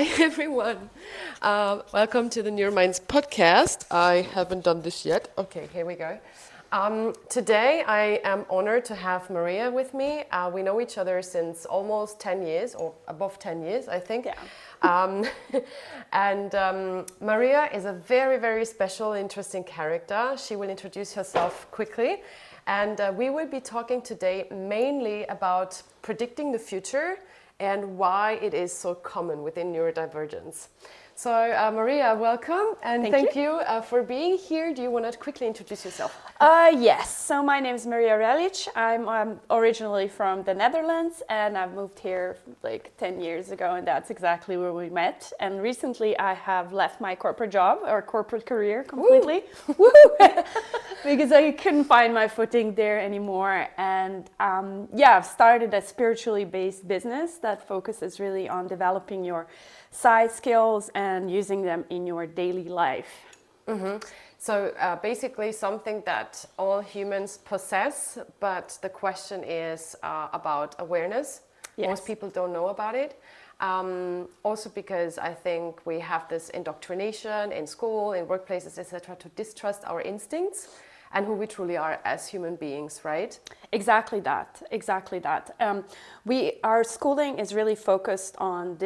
Hi everyone. Welcome to the Near Minds podcast. I haven't done this yet. Okay, here we go. Today I am honored to have Maria with me. We know each other since almost 10 years or above 10 years, I think. Yeah. Um, and Maria is a very, very special, interesting character. She will introduce herself quickly. And we will be talking today mainly about predicting the future and why it is so common within neurodivergence. So Maria, welcome and thank you for being here. Do you want to quickly introduce yourself? Yes, so my name is Maria Relic. I'm originally from the Netherlands and I've moved here like 10 years ago, and that's exactly where we met. And recently I have left my corporate job or corporate career completely. Woo! Because I couldn't find my footing there anymore. And I've started a spiritually based business that focuses really on developing your side skills and using them in your daily life. Mm-hmm. So basically something that all humans possess, but the question is about awareness. Yes. Most people don't know about it. Also because I think we have this indoctrination in school, in workplaces, etc., to distrust our instincts and who we truly are as human beings, right? Exactly that. Our schooling is really focused on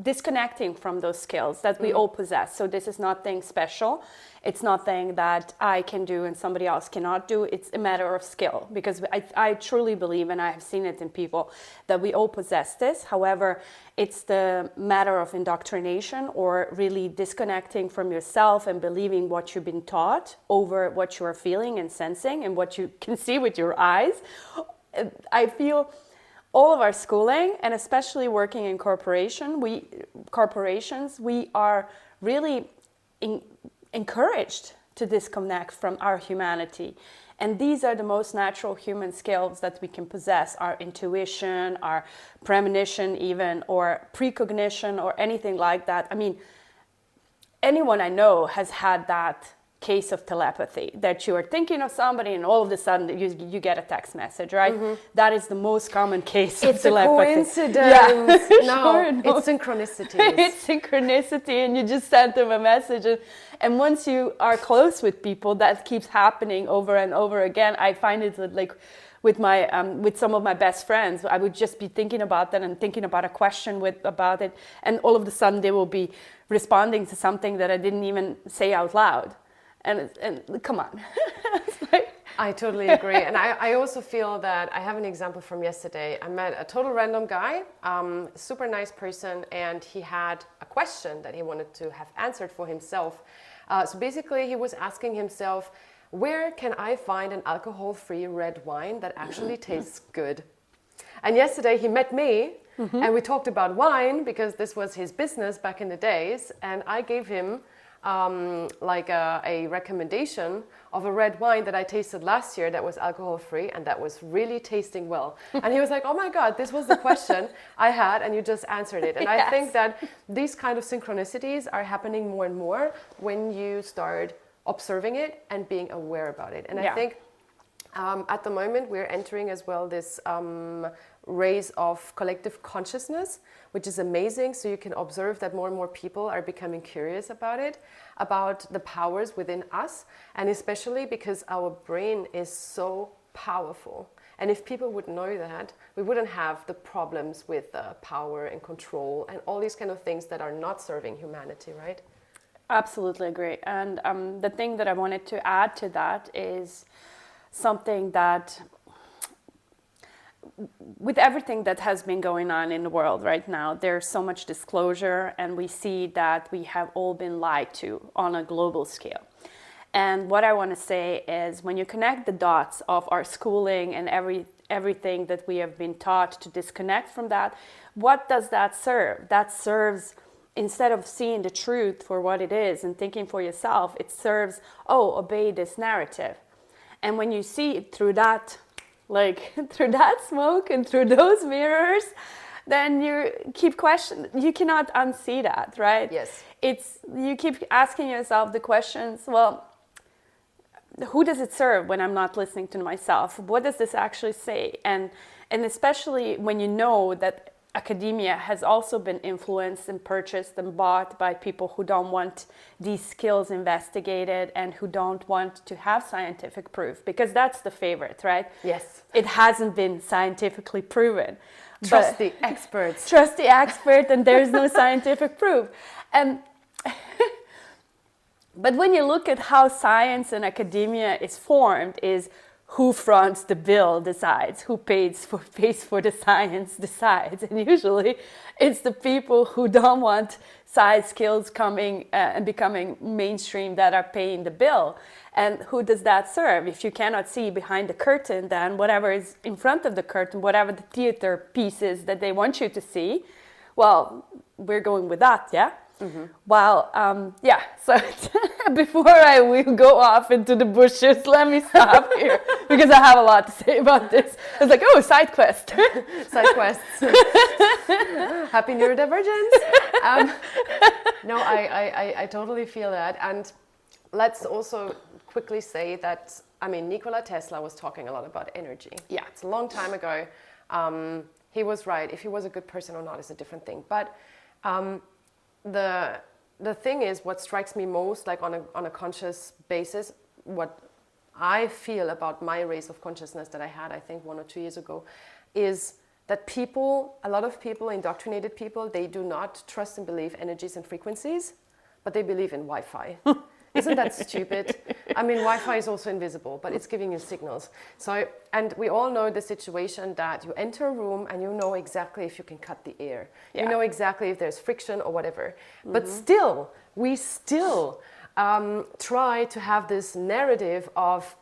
disconnecting from those skills that we all possess. So this is nothing special. It's nothing that I can do and somebody else cannot do. It's a matter of skill, because I truly believe, and I have seen it in people, that we all possess this. However, it's the matter of indoctrination, or really disconnecting from yourself and believing what you've been taught over what you are feeling and sensing and what you can see with your eyes. I feel all of our schooling, and especially working in corporations, we are really encouraged to disconnect from our humanity. And these are the most natural human skills that we can possess: our intuition, our premonition even, or precognition, or anything like that. I mean, anyone I know has had that case of telepathy, that you are thinking of somebody and all of a sudden you get a text message, right? Mm-hmm. That is the most common case of telepathy. It's a coincidence. Yeah. No, it's synchronicity. It's synchronicity, and you just send them a message. And once you are close with people, that keeps happening over and over again. I find it like with my with some of my best friends, I would just be thinking about that and thinking about a question about it, and all of a sudden they will be responding to something that I didn't even say out loud. And come on. I totally agree. And I also feel that I have an example from yesterday. I met a total random guy, super nice person, and he had a question that he wanted to have answered for himself. So basically he was asking himself, where can I find an alcohol-free red wine that actually tastes good? And yesterday he met me, and we talked about wine, because this was his business back in the days, and I gave him like a recommendation of a red wine that I tasted last year that was alcohol-free and that was really tasting well. And he was like, oh my God, this was the question I had and you just answered it. And Yes. I think that these kind of synchronicities are happening more and more when you start observing it and being aware about it. And I think at the moment we're entering as well this race of collective consciousness, which is amazing. So you can observe that more and more people are becoming curious about it, about the powers within us, and especially because our brain is so powerful. And if people would know that, we wouldn't have the problems with power and control and all these kind of things that are not serving humanity, right? Absolutely agree. And the thing that I wanted to add to that is something that, with everything that has been going on in the world right now, there's so much disclosure, and we see that we have all been lied to on a global scale. And what I want to say is, when you connect the dots of our schooling and everything that we have been taught to disconnect from that, what does that serve? That serves, instead of seeing the truth for what it is and thinking for yourself, it serves, obey this narrative. And when you see it through that, like through that smoke and through those mirrors, then you keep questioning. You cannot unsee that, right? Yes. You keep asking yourself the questions, well, who does it serve when I'm not listening to myself? What does this actually say? And especially when you know that academia has also been influenced and purchased and bought by people who don't want these skills investigated and who don't want to have scientific proof, because that's the favorite, right? Yes. It hasn't been scientifically proven. Trust the experts. Trust the expert, and there's no scientific proof. And but when you look at how science and academia is formed, is who fronts the bill decides, who pays for the science decides. And usually it's the people who don't want science skills coming and becoming mainstream that are paying the bill. And who does that serve? If you cannot see behind the curtain, then whatever is in front of the curtain, whatever the theater pieces that they want you to see, well, we're going with that, yeah? Mm-hmm. Well, so before I will go off into the bushes, let me stop here because I have a lot to say about this. It's like, oh, side quest. Side quests. Happy neurodivergence. No, I totally feel that. And let's also quickly say that, I mean, Nikola Tesla was talking a lot about energy. Yeah. It's a long time ago. He was right. If he was a good person or not is a different thing. But the thing is, what strikes me most, like on a conscious basis, what I feel about my raise of consciousness that I had, I think 1 or 2 years ago, is that a lot of people, indoctrinated people, they do not trust and believe energies and frequencies, but they believe in Wi-Fi. Isn't that stupid? I mean, Wi-Fi is also invisible, but it's giving you signals. So, and we all know the situation that you enter a room and you know exactly if you can cut the air. Yeah. You know exactly if there's friction or whatever. Mm-hmm. But still, we try to have this narrative of,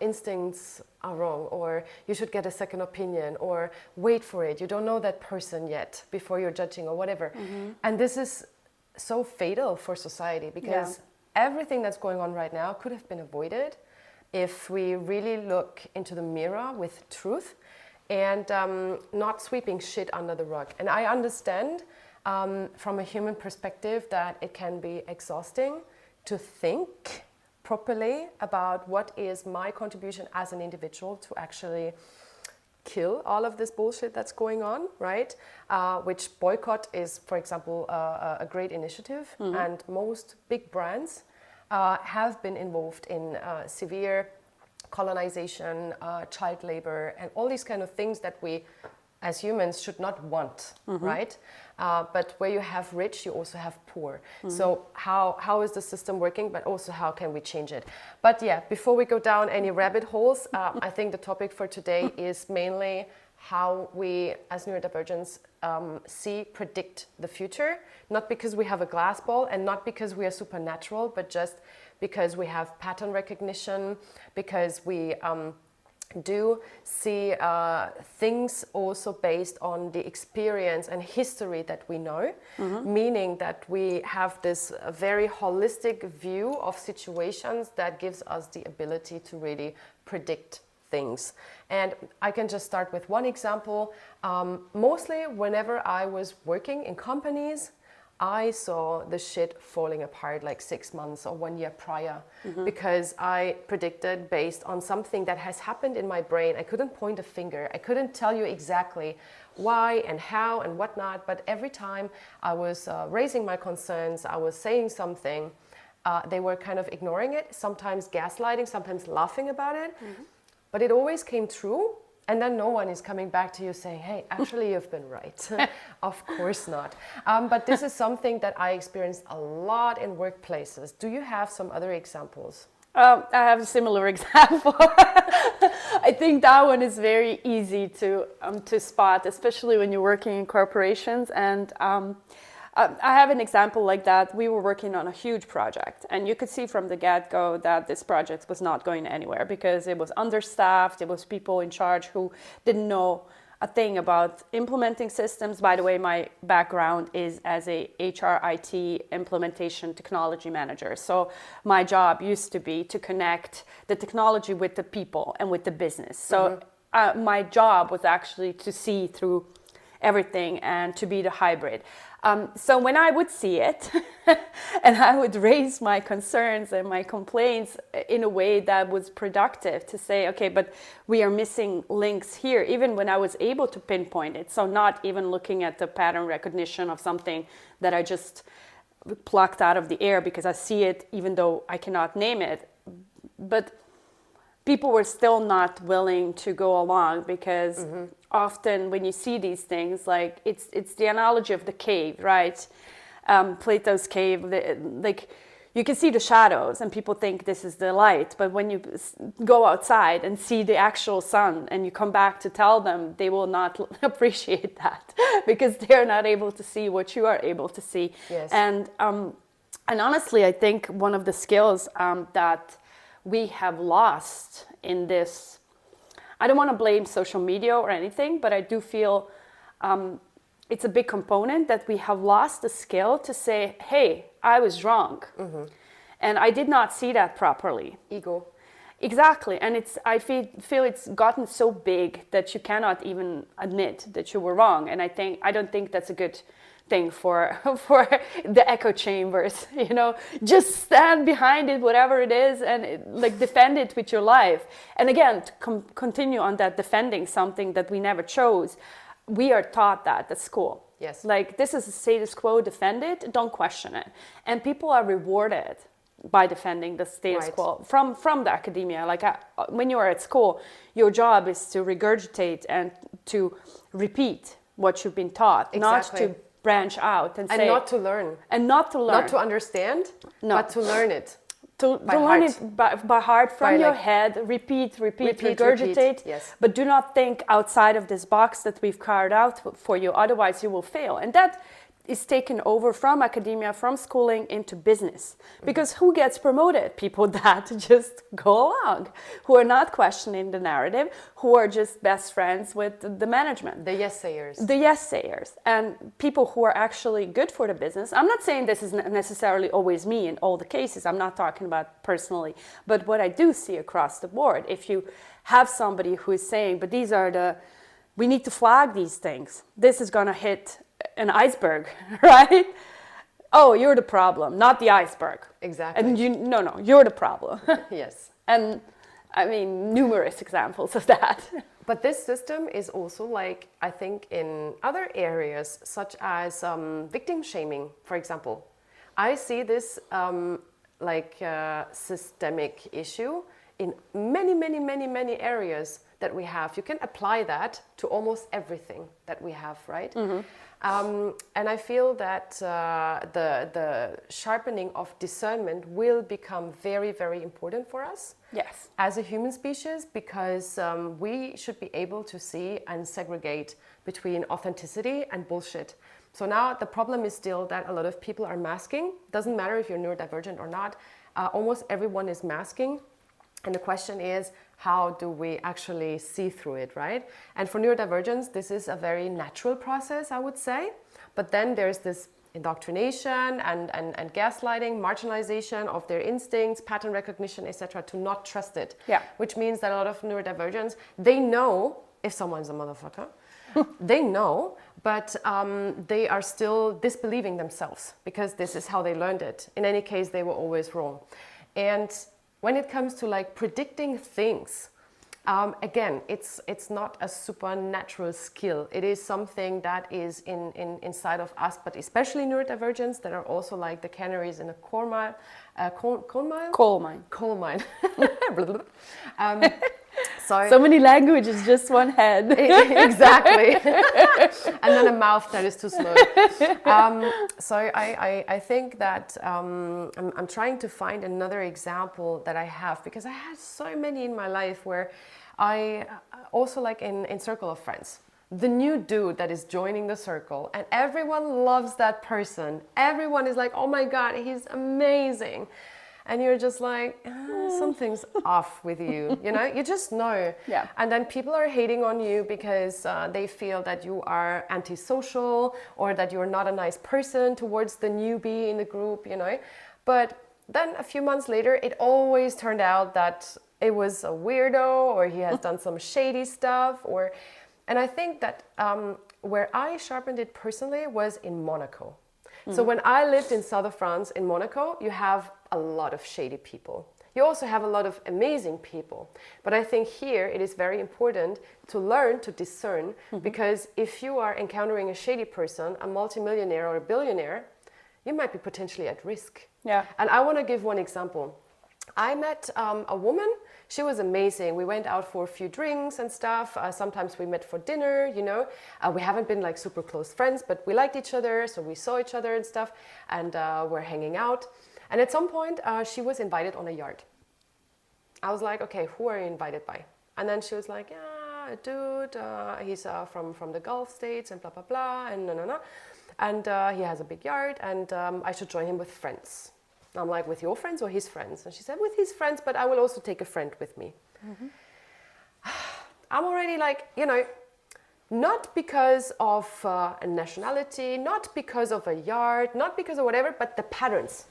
instincts are wrong, or you should get a second opinion, or wait for it. You don't know that person yet before you're judging or whatever. Mm-hmm. And this is so fatal for society, because everything that's going on right now could have been avoided if we really look into the mirror with truth and not sweeping shit under the rug. And I understand from a human perspective that it can be exhausting to think properly about what is my contribution as an individual to actually kill all of this bullshit that's going on, right? Which boycott is, for example, a great initiative. Mm-hmm. And most big brands have been involved in severe colonization, child labor, and all these kind of things that we, as humans, should not want, mm-hmm. right? But where you have rich, you also have poor. Mm-hmm. So how is the system working, but also how can we change it? But yeah, before we go down any rabbit holes, I think the topic for today is mainly how we, as neurodivergents, predict the future. Not because we have a glass ball and not because we are supernatural, but just because we have pattern recognition, because we do see things also based on the experience and history that we know, mm-hmm. meaning that we have this very holistic view of situations that gives us the ability to really predict things. And I can just start with one example. Mostly whenever I was working in companies, I saw the shit falling apart like 6 months or 1 year prior, mm-hmm. because I predicted based on something that has happened in my brain. I couldn't point a finger. I couldn't tell you exactly why and how and whatnot, but every time I was raising my concerns, I was saying something, they were kind of ignoring it, sometimes gaslighting, sometimes laughing about it, mm-hmm. but it always came true. And then no one is coming back to you saying, hey, actually, you've been right. Of course not. But this is something that I experienced a lot in workplaces. Do you have some other examples? I have a similar example. I think that one is very easy to spot, especially when you're working in corporations. And I have an example like that. We were working on a huge project, and you could see from the get-go that this project was not going anywhere because it was understaffed. It was people in charge who didn't know a thing about implementing systems. By the way, my background is as a HR IT implementation technology manager. So my job used to be to connect the technology with the people and with the business. So mm-hmm. My job was actually to see through everything and to be the hybrid. So when I would see it and I would raise my concerns and my complaints in a way that was productive to say, okay, but we are missing links here, even when I was able to pinpoint it. So not even looking at the pattern recognition of something that I just plucked out of the air because I see it, even though I cannot name it. But people were still not willing to go along because often when you see these things, like it's the analogy of the cave, right? Plato's cave, like you can see the shadows and people think this is the light, but when you go outside and see the actual sun and you come back to tell them, they will not appreciate that because they're not able to see what you are able to see. Yes. And honestly, I think one of the skills that we have lost in this, I don't want to blame social media or anything, but I do feel it's a big component that we have lost the skill to say, hey, I was wrong. And I did not see that properly. Ego. Exactly. And I feel it's gotten so big that you cannot even admit that you were wrong. And I don't think that's a good thing for the echo chambers, just stand behind it, whatever it is, and like defend it with your life. And again, to continue on that defending something that we never chose, we are taught that at school. Yes. Like this is a status quo, defend it, don't question it. And people are rewarded by defending the status quo from the academia. Like when you are at school, your job is to regurgitate and to repeat what you've been taught, not to branch out and say, not to learn. And not to learn. Not to understand, but to learn it. To learn it by heart, from your head, repeat, regurgitate. Yes. But do not think outside of this box that we've carved out for you, otherwise you will fail. And that is taken over from academia, from schooling into business. Because who gets promoted? People that just go along, who are not questioning the narrative, who are just best friends with the management. The yes-sayers. The yes-sayers. And people who are actually good for the business. I'm not saying this is necessarily always me in all the cases. I'm not talking about personally. But what I do see across the board, if you have somebody who is saying, but we need to flag these things. This is going to hit an iceberg, right? Oh, you're the problem, not the iceberg. Exactly. And you're the problem. Yes. And I mean, numerous examples of that. But this system is also like, I think, in other areas, such as victim shaming, for example. I see this systemic issue in many areas that we have. You can apply that to almost everything that we have, right? And I feel that the sharpening of discernment will become very, very important for us. Yes. As a human species, because we should be able to see and segregate between authenticity and bullshit. So now the problem is still that a lot of people are masking. Doesn't matter if you're neurodivergent or not. Almost everyone is masking. And the question is, how do we actually see through it, right? And for neurodivergence, this is a very natural process, I would say. But then there's this indoctrination and gaslighting, marginalization of their instincts, pattern recognition, etc., to not trust it. Yeah. Which means that a lot of neurodivergents, they know if someone's a motherfucker. They know, but they are still disbelieving themselves because this is how they learned it. In any case, they were always wrong. And when it comes to like predicting things, again, it's not a supernatural skill. It is something that is inside of us, but especially neurodivergents that are also like the canaries in a coal mine. So many languages, just one head. Exactly. And then a mouth that is too slow. So I think that I'm trying to find another example that I have, because I had so many in my life where I also like in circle of friends. The new dude that is joining the circle and everyone loves that person. Everyone is like, oh my God, he's amazing. And you're just like, something's off with you, you just know. Yeah. And then people are hating on you because they feel that you are antisocial or that you're not a nice person towards the newbie in the group, But then a few months later, it always turned out that it was a weirdo or he has done some shady stuff and I think that where I sharpened it personally was in Monaco. So when I lived in south of France, in Monaco, you have a lot of shady people. You also have a lot of amazing people. But I think here it is very important to learn to discern, because if you are encountering a shady person, a multimillionaire or a billionaire, you might be potentially at risk. Yeah. And I want to give one example. I met a woman. She was amazing. We went out for a few drinks and stuff. Sometimes we met for dinner, you know. We haven't been like super close friends, but we liked each other, so we saw each other and stuff, and we're hanging out. And at some point, she was invited on a yacht. I was like, okay, who are you invited by? And then she was like, yeah, a dude, he's from the Gulf states and blah, blah, blah, and no. And he has a big yacht, and I should join him with friends. I'm like, with your friends or his friends? And she said, with his friends, but I will also take a friend with me. I'm already like, you know, not because of a nationality, not because of a yard, not because of whatever, but the patterns.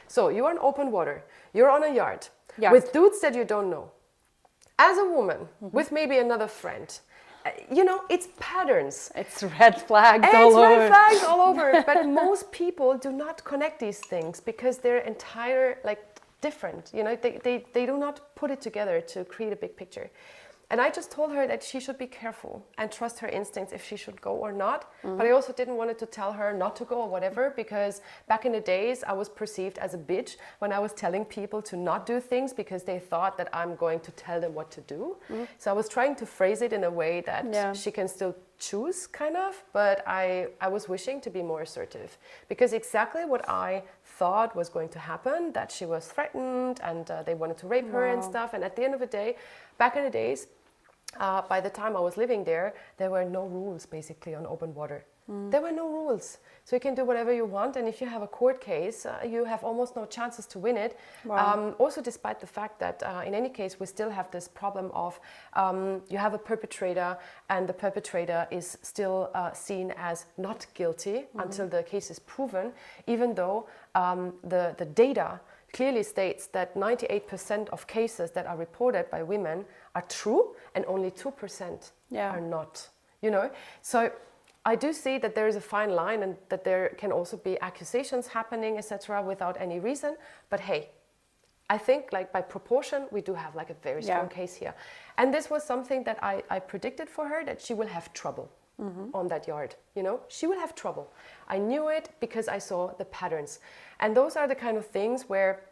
So you're on open water, you're on a yard with dudes that you don't know. As a woman, with maybe another friend, you know, it's patterns. It's red flags all over. It's red flags all over. But most people do not connect these things because they're entire, like, different. You know, they do not put it together to create a big picture. And I just told her that she should be careful and trust her instincts if she should go or not. But I also didn't want to tell her not to go or whatever, because back in the days, I was perceived as a bitch when I was telling people to not do things because they thought that I'm going to tell them what to do. So I was trying to phrase it in a way that she can still choose, kind of, but I was wishing to be more assertive, because exactly what I thought was going to happen, that she was threatened and they wanted to rape her and stuff. And at the end of the day, back in the days, by the time I was living there were no rules basically on open water. There were no rules. So you can do whatever you want, and if you have a court case, you have almost no chances to win it. Also, despite the fact that in any case, we still have this problem of you have a perpetrator, and the perpetrator is still seen as not guilty until the case is proven, even though the data clearly states that 98% of cases that are reported by women are true, and only 2% are not, you know. So I do see that there is a fine line, and that there can also be accusations happening, etc., without any reason. But hey, I think, like, by proportion, we do have like a very strong case here. And this was something that I predicted for her, that she will have trouble on that yard, you know. She will have trouble. I knew it because I saw the patterns. And those are the kind of things where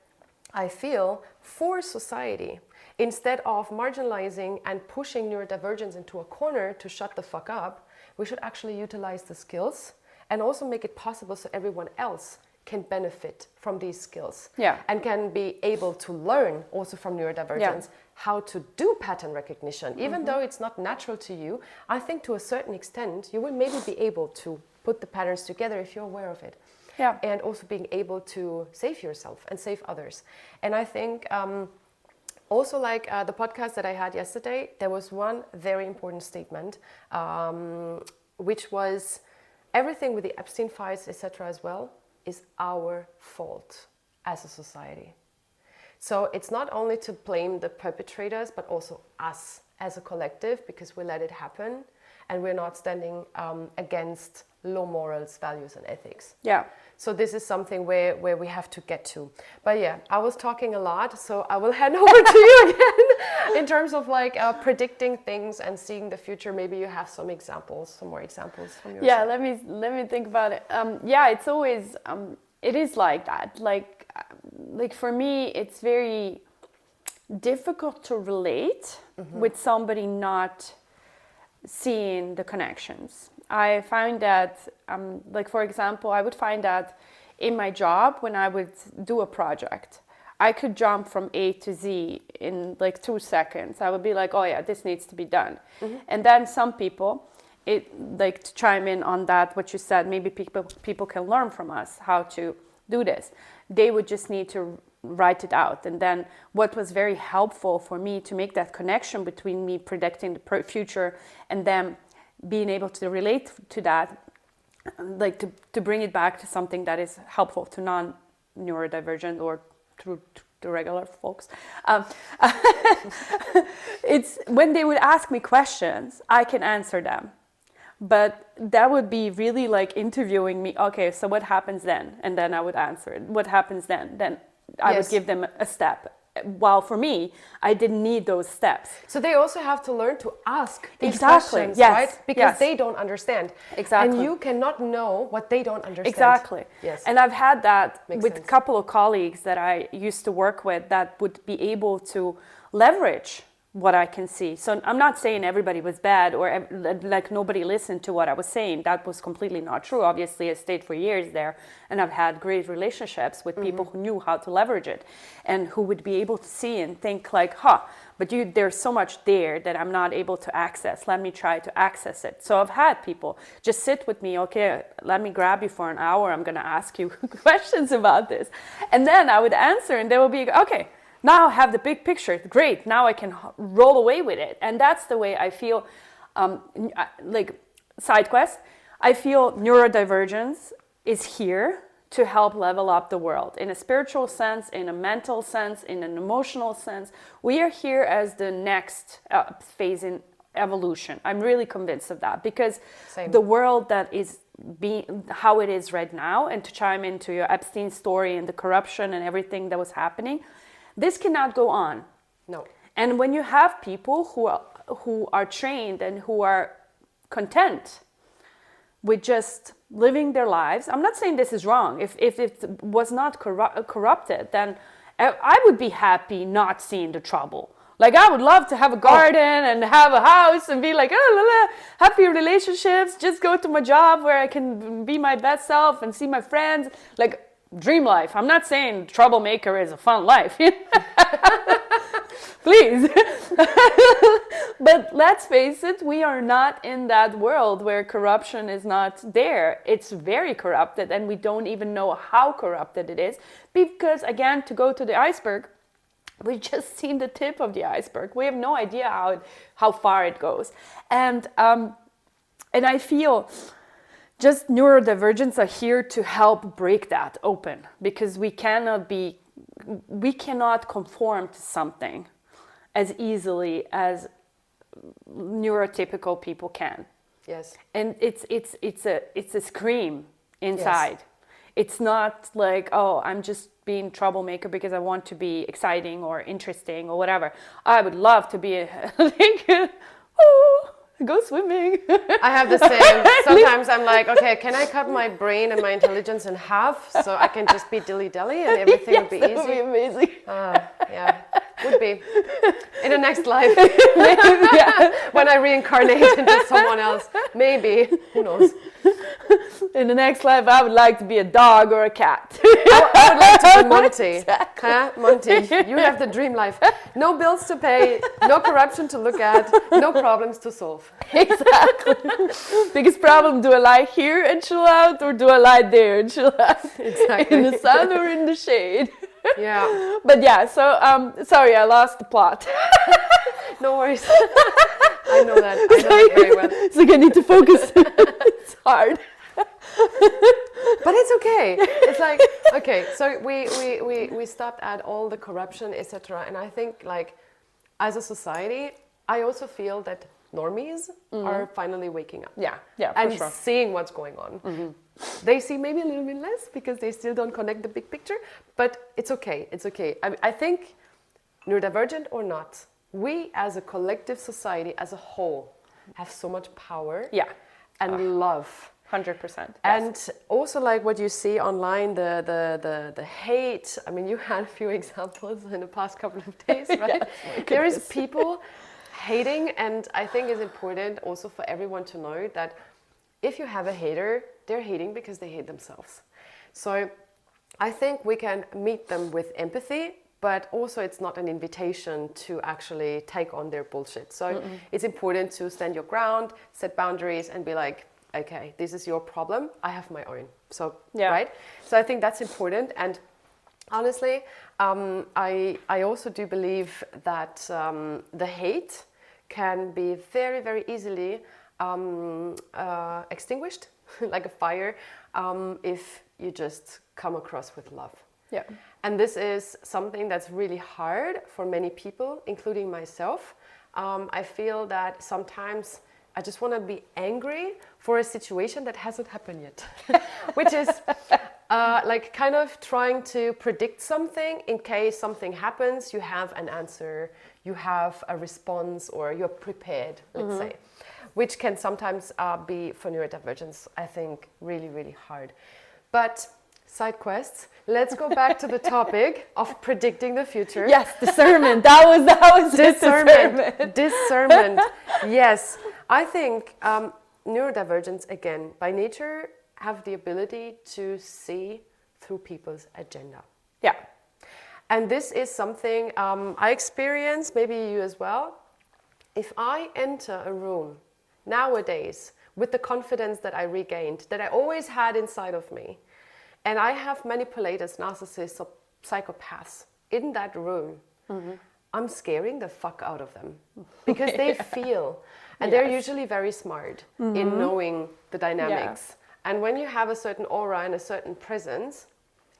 I feel, for society, instead of marginalizing and pushing neurodivergence into a corner to shut the fuck up, we should actually utilize the skills and also make it possible so everyone else can benefit from these skills and can be able to learn also from neurodivergence how to do pattern recognition. Even though it's not natural to you, I think to a certain extent you will maybe be able to put the patterns together if you're aware of it. And also being able to save yourself and save others. And I think also, like the podcast that I had yesterday, there was one very important statement, which was everything with the Epstein files, etc. as well, is our fault as a society. So it's not only to blame the perpetrators, but also us as a collective, because we let it happen and we're not standing against low morals, values and ethics. So this is something where we have to get to. But yeah, I was talking a lot, so I will hand over to you again in terms of like predicting things and seeing the future. Maybe you have some examples, some more examples from your side. Let me think about it. It's always it is like that. Like for me, it's very difficult to relate with somebody not seeing the connections. I find that, like for example, I would find that in my job when I would do a project, I could jump from A to Z in like 2 seconds. I would be like, oh yeah, this needs to be done. And then some people, like to chime in on that, what you said, maybe people can learn from us how to do this. They would just need to write it out. And then what was very helpful for me to make that connection between me predicting the future and them being able to relate to that, like to bring it back to something that is helpful to non-neurodivergent or to regular folks. It's when they would ask me questions, I can answer them. But that would be really like interviewing me. Okay, so what happens then? And then I would answer it. What happens then? Then I would give them a step. While for me, I didn't need those steps. So they also have to learn to ask these Exactly. questions, Yes. right? Because Yes. they don't understand. Exactly. And you cannot know what they don't understand. Exactly. Yes. And I've had that Makes with sense. a couple of colleagues that I used to work with that would be able to leverage what I can see. So I'm not saying everybody was bad or like nobody listened to what I was saying. That was completely not true. Obviously, I stayed for years there and I've had great relationships with people who knew how to leverage it and who would be able to see and think like, but there's so much there that I'm not able to access. Let me try to access it. So I've had people just sit with me. Okay, let me grab you for an hour. I'm going to ask you questions about this. And then I would answer and they will be, okay, now I have the big picture. Great. Now I can roll away with it. And that's the way I feel, like side quest, I feel neurodivergence is here to help level up the world in a spiritual sense, in a mental sense, in an emotional sense. We are here as the next phase in evolution. I'm really convinced of that because the world that is being how it is right now, and to chime into your Epstein story and the corruption and everything that was happening, this cannot go on. No. And when you have people who are trained and who are content with just living their lives, I'm not saying this is wrong. If it was not corrupted, then I would be happy not seeing the trouble. Like I would love to have a garden and have a house and be like, happy relationships, just go to my job where I can be my best self and see my friends. Like, dream life. I'm not saying troublemaker is a fun life. Please. But let's face it, we are not in that world where corruption is not there. It's very corrupted and we don't even know how corrupted it is because, again, to go to the iceberg, we've just seen the tip of the iceberg. We have no idea how far it goes. And I feel just neurodivergents are here to help break that open because we cannot conform to something as easily as neurotypical people can. Yes. And it's a scream inside. Yes. It's not like, oh, I'm just being troublemaker because I want to be exciting or interesting or whatever. I would love to be go swimming. I have the same. Sometimes I'm like, okay, can I cut my brain and my intelligence in half so I can just be dilly-dally and everything would be easy? That would be amazing. Yeah, would be. In the next life. Maybe, yeah. When I reincarnate into someone else. Maybe. Who knows? In the next life, I would like to be a dog or a cat. I would like to be Monty. Exactly. Huh? Monty, you have the dream life. No bills to pay, no corruption to look at, no problems to solve. Exactly. Biggest problem, do I lie here and chill out or do I lie there and chill out? Exactly. In the sun or in the shade? Yeah. But yeah, so sorry, I lost the plot. No worries. I know that very well. It's like I need to focus. It's hard. But it's okay. It's like, okay, so we stopped at all the corruption, etc. And I think, like, as a society, I also feel that normies are finally waking up. Yeah, for and sure. seeing what's going on. Mm-hmm. They see maybe a little bit less because they still don't connect the big picture, but it's okay. It's okay. I think, neurodivergent or not, we as a collective society as a whole have so much power and love. 100%. Yes. And also, like what you see online, the hate. I mean, you had a few examples in the past couple of days, right? Yes, there is people hating, and I think it's important also for everyone to know that if you have a hater, they're hating because they hate themselves. So I think we can meet them with empathy, but also it's not an invitation to actually take on their bullshit. So it's important to stand your ground, set boundaries, and be like, okay, this is your problem, I have my own. So, right? So I think that's important. And honestly, I also do believe that the hate can be very, very easily extinguished, like a fire, if you just come across with love. Yeah. And this is something that's really hard for many people, including myself. I feel that sometimes I just want to be angry for a situation that hasn't happened yet, which is like kind of trying to predict something in case something happens. You have an answer, you have a response, or you're prepared, let's say, which can sometimes be for neurodivergence, I think, really, really hard. But side quests. Let's go back to the topic of predicting the future. Yes, discernment. That was Discernment. Discernment. Yes, I think neurodivergents, again, by nature, have the ability to see through people's agenda. Yeah. And this is something I experience, maybe you as well. If I enter a room nowadays with the confidence that I regained, that I always had inside of me, and I have manipulators, narcissists, or psychopaths in that room, I'm scaring the fuck out of them because they feel, and they're usually very smart in knowing the dynamics. Yeah. And when you have a certain aura and a certain presence,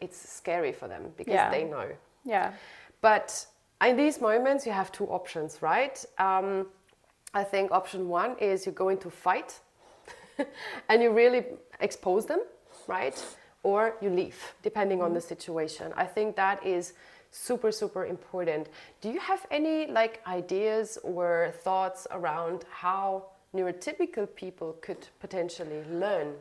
it's scary for them because they know. Yeah. But in these moments, you have two options, right? I think option one is you go into fight and you really expose them, right? Or you leave, depending on the situation. I think that is super, super important. Do you have any like ideas or thoughts around how neurotypical people could potentially learn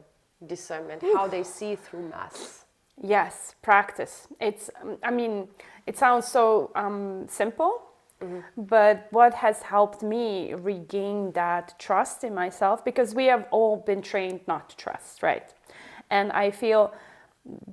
discernment, how they see through masks? Yes, practice. It's, I mean, it sounds so simple, but what has helped me regain that trust in myself, because we have all been trained not to trust, right? And I feel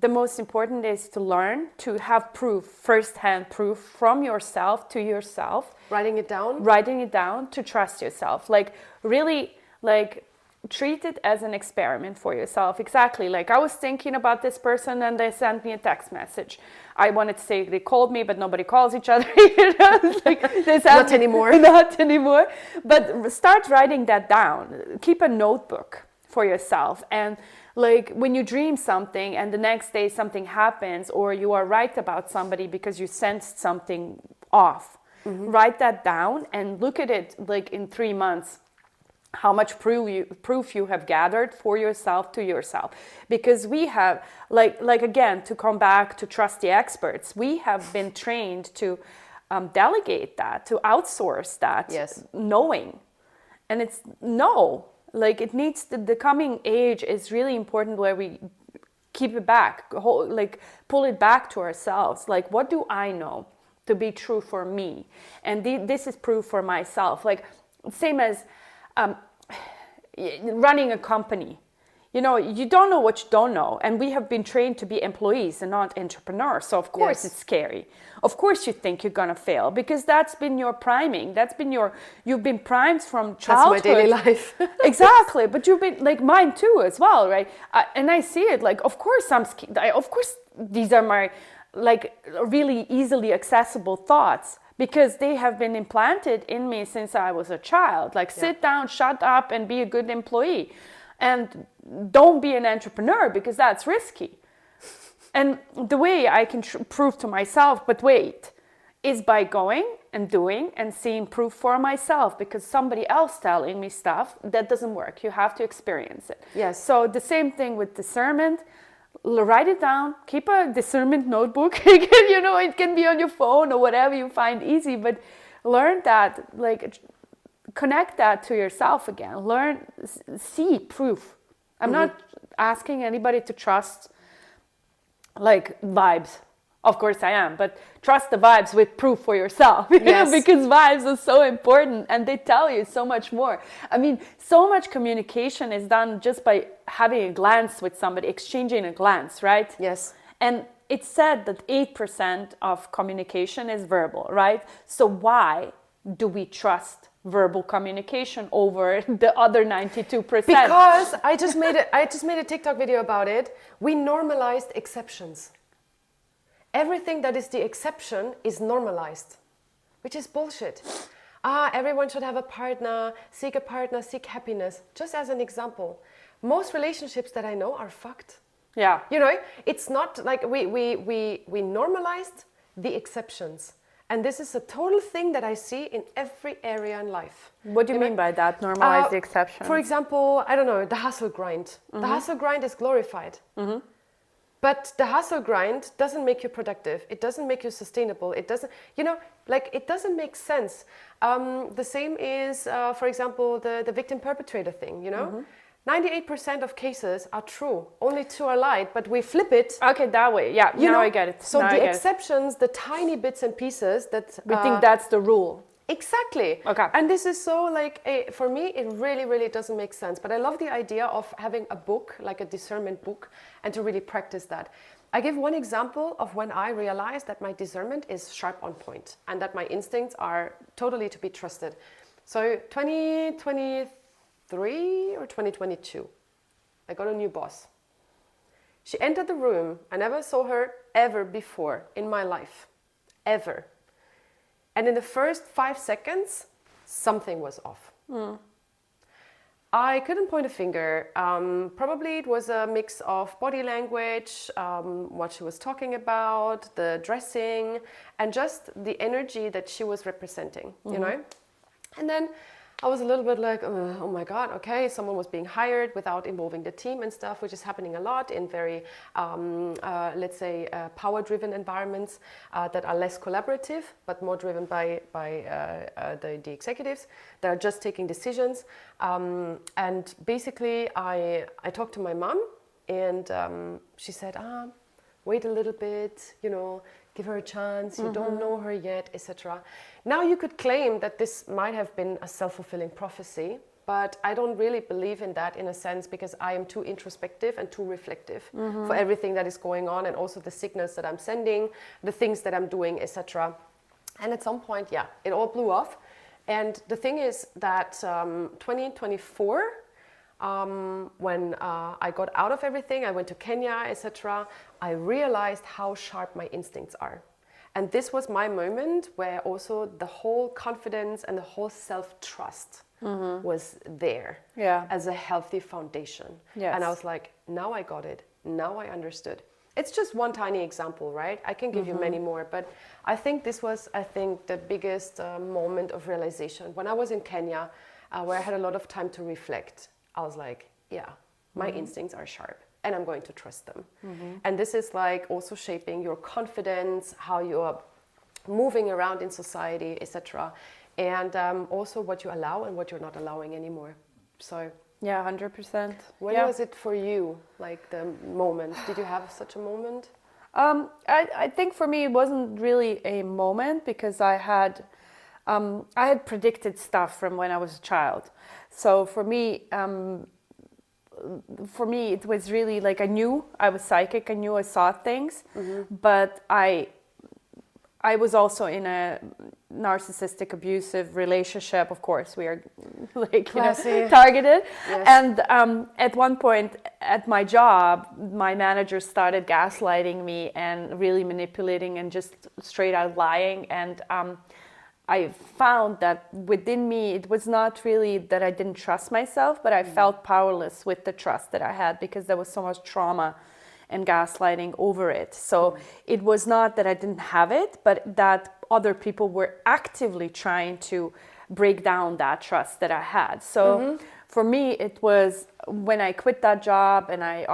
the most important is to learn to have proof, first-hand proof from yourself to yourself. Writing it down To trust yourself. Like really, like treat it as an experiment for yourself. Exactly. Like I was thinking about this person and they sent me a text message. I wanted to say they called me, but nobody calls each other. You know? Like, Not anymore. Not anymore. But start writing that down. Keep a notebook for yourself. And like when you dream something and the next day something happens, or you are right about somebody because you sensed something off, write that down and look at it like in 3 months, how much proof you have gathered for yourself to yourself. Because we have, like again, to come back to trust the experts, we have been trained to delegate that, to outsource that, knowing. And it's like it needs the coming age is really important, where we keep it back, like pull it back to ourselves. Like, what do I know to be true for me? And this is proof for myself. Like same as running a company. You know, you don't know what you don't know. And we have been trained to be employees and not entrepreneurs. So of course it's scary. Of course you think you're going to fail, because that's been your priming. You've been primed from childhood. That's my daily life. Exactly. But you've been like mine too as well, right? And I see it like, of course of course these are my like really easily accessible thoughts, because they have been implanted in me since I was a child. Like sit down, shut up, and be a good employee. And don't be an entrepreneur, because that's risky. And the way I can prove to myself, but wait, is by going and doing and seeing proof for myself, because somebody else telling me stuff, that doesn't work. You have to experience it. Yes. So the same thing with discernment. Write it down, keep a discernment notebook. You know, it can be on your phone or whatever you find easy, but learn that, like, connect that to yourself again. Learn, see proof. I'm not asking anybody to trust like vibes. Of course I am, but trust the vibes with proof for yourself. You know, because vibes are so important and they tell you so much more. I mean, so much communication is done just by having a glance with somebody, exchanging a glance, right? Yes. And it's said that 8% of communication is verbal, right? So why do we trust verbal communication over the other 92%? Because I just made a TikTok video about it. We normalized exceptions. Everything that is the exception is normalized, which is bullshit. Everyone should have a partner, seek happiness. Just as an example, most relationships that I know are fucked. Yeah. You know, it's not like we normalized the exceptions. And this is a total thing that I see in every area in life. What do you mean by that? Normalize the exception. For example, I don't know, the hustle grind. The hustle grind is glorified. But the hustle grind doesn't make you productive. It doesn't make you sustainable. It doesn't, it doesn't make sense. The same is, for example, the victim perpetrator thing, 98% of cases are true. Only 2 are lied, but we flip it. Okay, that way. Yeah, now I get it. So the exceptions, the tiny bits and pieces that... We think that's the rule. Exactly. Okay. And this is so for me, it really, really doesn't make sense. But I love the idea of having a book, like a discernment book, and to really practice that. I give one example of when I realized that my discernment is sharp on point and that my instincts are totally to be trusted. So 2023 or 2022, I got a new boss. She entered the room. I never saw her ever before in my life, ever. And in the first 5 seconds, something was off. I couldn't point a finger. Probably it was a mix of body language, what she was talking about, the dressing, and just the energy that she was representing, And then I was a little bit like, oh my God, okay, someone was being hired without involving the team and stuff, which is happening a lot in very, let's say, power-driven environments that are less collaborative, but more driven by the executives that are just taking decisions. And basically, I talked to my mom, and she said, wait a little bit, give her a chance, you don't know her yet, etc. Now you could claim that this might have been a self-fulfilling prophecy, but I don't really believe in that in a sense because I am too introspective and too reflective for everything that is going on and also the signals that I'm sending, the things that I'm doing, etc. And at some point, it all blew off. And the thing is that 2024, when I got out of everything, I went to Kenya, etc., I realized how sharp my instincts are. And this was my moment where also the whole confidence and the whole self-trust was there as a healthy foundation. Yes. And I was like, now I got it. Now I understood. It's just one tiny example, right? I can give you many more, but I think this was, the biggest moment of realization. When I was in Kenya, where I had a lot of time to reflect, I was like, my instincts are sharp and I'm going to trust them. And this is like also shaping your confidence, how you're moving around in society, etc. And also what you allow and what you're not allowing anymore. So yeah, 100%. When was it for you, like the moment? Did you have such a moment? I think for me it wasn't really a moment because I had predicted stuff from when I was a child. So for me it was really like I knew I was psychic. I knew I saw things, but I was also in a narcissistic, abusive relationship. Of course, we are targeted. Yes. And at one point at my job, my manager started gaslighting me and really manipulating and just straight out lying. And I found that within me, it was not really that I didn't trust myself, but I felt powerless with the trust that I had because there was so much trauma and gaslighting over it. So it was not that I didn't have it, but that other people were actively trying to break down that trust that I had. So for me, it was when I quit that job, and I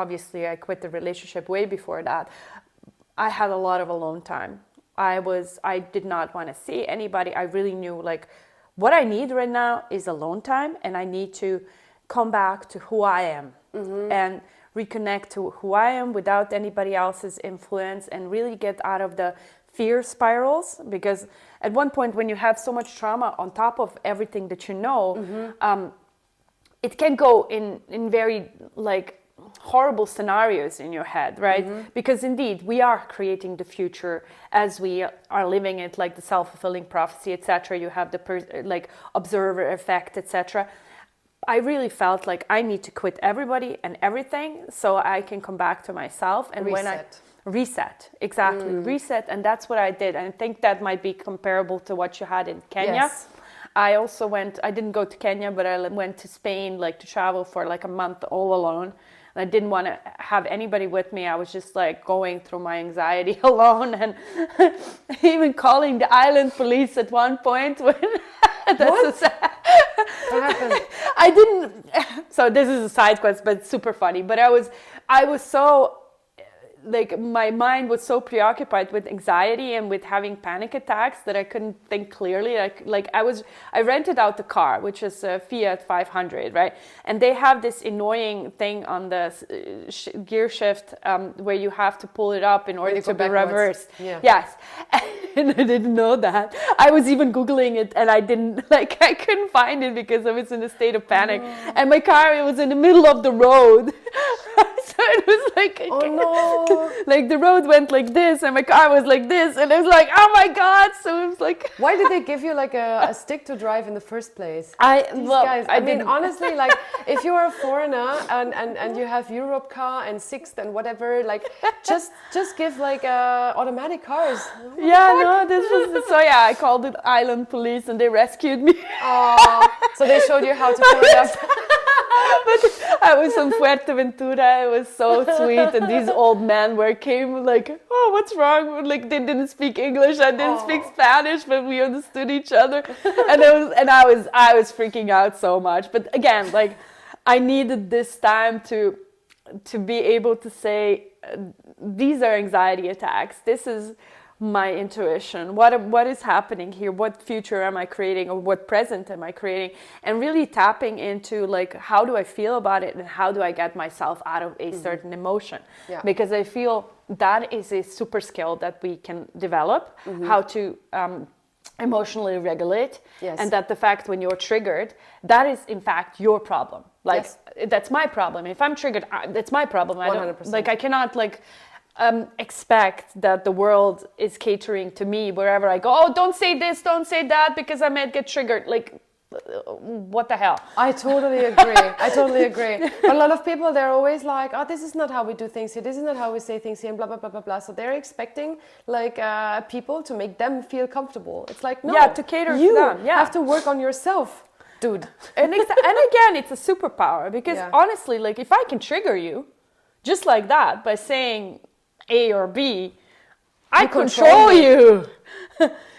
quit the relationship way before that, I had a lot of alone time. I did not want to see anybody. I really knew like what I need right now is alone time, and I need to come back to who I am and reconnect to who I am without anybody else's influence and really get out of the fear spirals. Because at one point when you have so much trauma on top of everything that you know, it can go in very like horrible scenarios in your head, right? Because indeed we are creating the future as we are living it, like the self-fulfilling prophecy, etc. You have the like observer effect, etc. I really felt like I need to quit everybody and everything so I can come back to myself. And reset, exactly, reset. And that's what I did. And I think that might be comparable to what you had in Kenya. Yes. I didn't go to Kenya, but I went to Spain, like to travel for like a month all alone. and I didn't want to have anybody with me. I was just like going through my anxiety alone, and even calling the island police at one point when What happened? I didn't. So this is a side quest, but it's super funny. But I was so, like, my mind was so preoccupied with anxiety and with having panic attacks that I couldn't think clearly. I rented out the car, which is a Fiat 500, right? And they have this annoying thing on the gear shift where you have to pull it up in order to be reversed. Yeah. Yes. And I didn't know that. I was even Googling it, and I couldn't find it because I was in a state of panic. Oh. And my car, it was in the middle of the road. So it was like, oh no. Like the road went like this and my car was like this, and it was like, oh my God. So it was like, why did they give you like a stick to drive in the first place? Guys, I mean, honestly, like if you're a foreigner and you have Europe car and Sixt and whatever, like just give like automatic cars. So yeah, I called the island police and they rescued me. Oh, so they showed you how to pull it up. But I was on Fuerteventura. It was so sweet, and these old men came like, oh, what's wrong? Like they didn't speak English, I didn't speak Spanish, but we understood each other, and I was freaking out so much. But again, like I needed this time to be able to say, these are anxiety attacks. This is my intuition. What is happening here? What future am I creating, or what present am I creating? And really tapping into like, how do I feel about it, and how do I get myself out of a certain emotion? Yeah. Because I feel that is a super skill that we can develop, how to emotionally regulate. Yes. And that the fact when you're triggered, that is in fact your problem. Like that's my problem. If I'm triggered, that's my problem. 100%. I cannot expect that the world is catering to me wherever I go. Oh, don't say this, don't say that, because I might get triggered. Like, what the hell? I totally agree. But a lot of people, they're always like, oh, this is not how we do things here. This is not how we say things here, and blah, blah, blah, blah, blah. So they're expecting like people to make them feel comfortable. It's like, no, to cater to them. You have to work on yourself, dude. And again, it's a superpower, because honestly, like if I can trigger you just like that by saying A or B, I control you.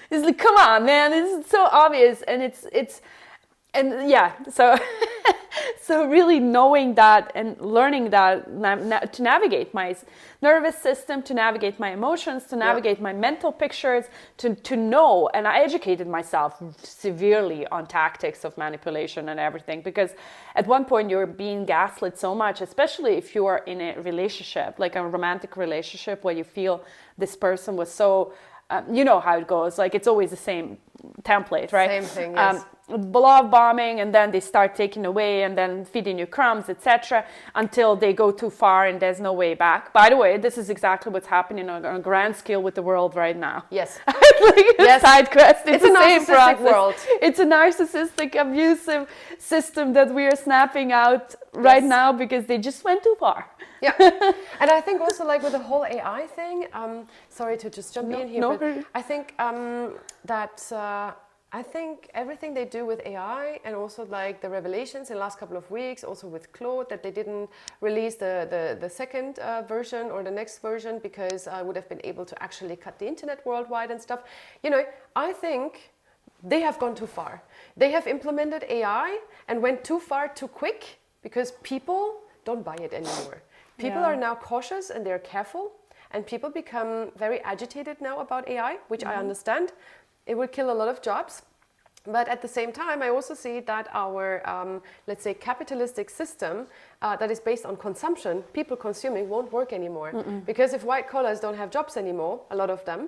It's like, come on, man, this is so obvious. And so really knowing that and learning that to navigate my nervous system, to navigate my emotions, to navigate my mental pictures, to know. And I educated myself severely on tactics of manipulation and everything, because at one point you're being gaslit so much, especially if you are in a relationship, like a romantic relationship, where you feel this person was so, you know how it goes, like it's always the same template, right? Same thing, yes. Love bombing, and then they start taking away and then feeding you crumbs, etc., until they go too far and there's no way back. By the way, this is exactly what's happening on a grand scale with the world right now. Yes. Like side quest. It's the same narcissistic world. It's a narcissistic, abusive system that we are snapping out right now because they just went too far. Yeah. And I think also like with the whole AI thing, sorry to just jump in here, but I think I think everything they do with AI, and also like the revelations in the last couple of weeks, also with Claude, that they didn't release the second version or the next version because I would have been able to actually cut the internet worldwide and stuff. You know, I think they have gone too far. They have implemented AI and went too far too quick, because people don't buy it anymore. People are now cautious and they're careful, and people become very agitated now about AI, which I understand. It will kill a lot of jobs. But at the same time, I also see that our, let's say, capitalistic system that is based on consumption, people consuming, won't work anymore. Because if white collars don't have jobs anymore, a lot of them,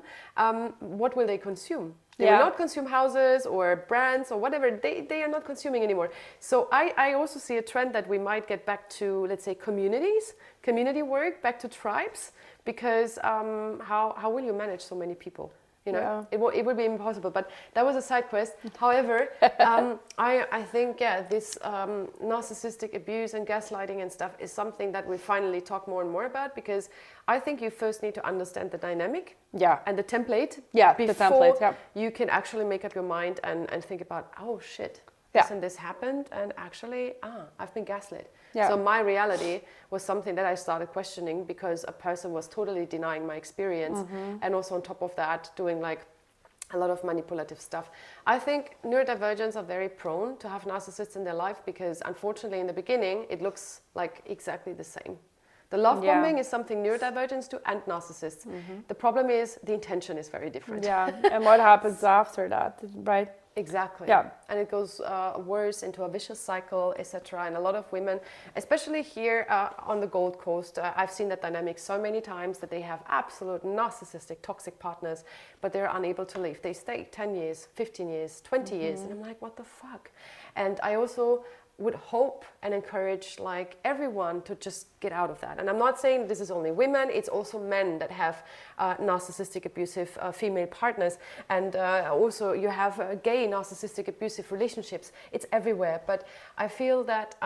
what will they consume? They will not consume houses or brands or whatever. They are not consuming anymore. So I also see a trend that we might get back to, let's say, community work, back to tribes, because how will you manage so many people? You know, it would be impossible. But that was a side quest. However, I think, this narcissistic abuse and gaslighting and stuff is something that we finally talk more and more about, because I think you first need to understand the dynamic and the template before you can actually make up your mind and think about, oh shit, this and this happened, and actually, I've been gaslit. Yeah. So my reality was something that I started questioning because a person was totally denying my experience, and also on top of that, doing like a lot of manipulative stuff. I think neurodivergents are very prone to have narcissists in their life because, unfortunately, in the beginning, it looks like exactly the same. The love bombing is something neurodivergents do and narcissists. The problem is the intention is very different. Yeah, and what happens after that, right? Exactly. Yeah. And it goes worse into a vicious cycle, etc. And a lot of women, especially here on the Gold Coast, I've seen that dynamic so many times that they have absolute narcissistic, toxic partners, but they're unable to leave. They stay 10 years, 15 years, 20 years. And I'm like, what the fuck? And I also would hope and encourage like everyone to just get out of that. And I'm not saying this is only women, it's also men that have narcissistic abusive female partners, and also you have gay narcissistic abusive relationships. It's everywhere. But I feel that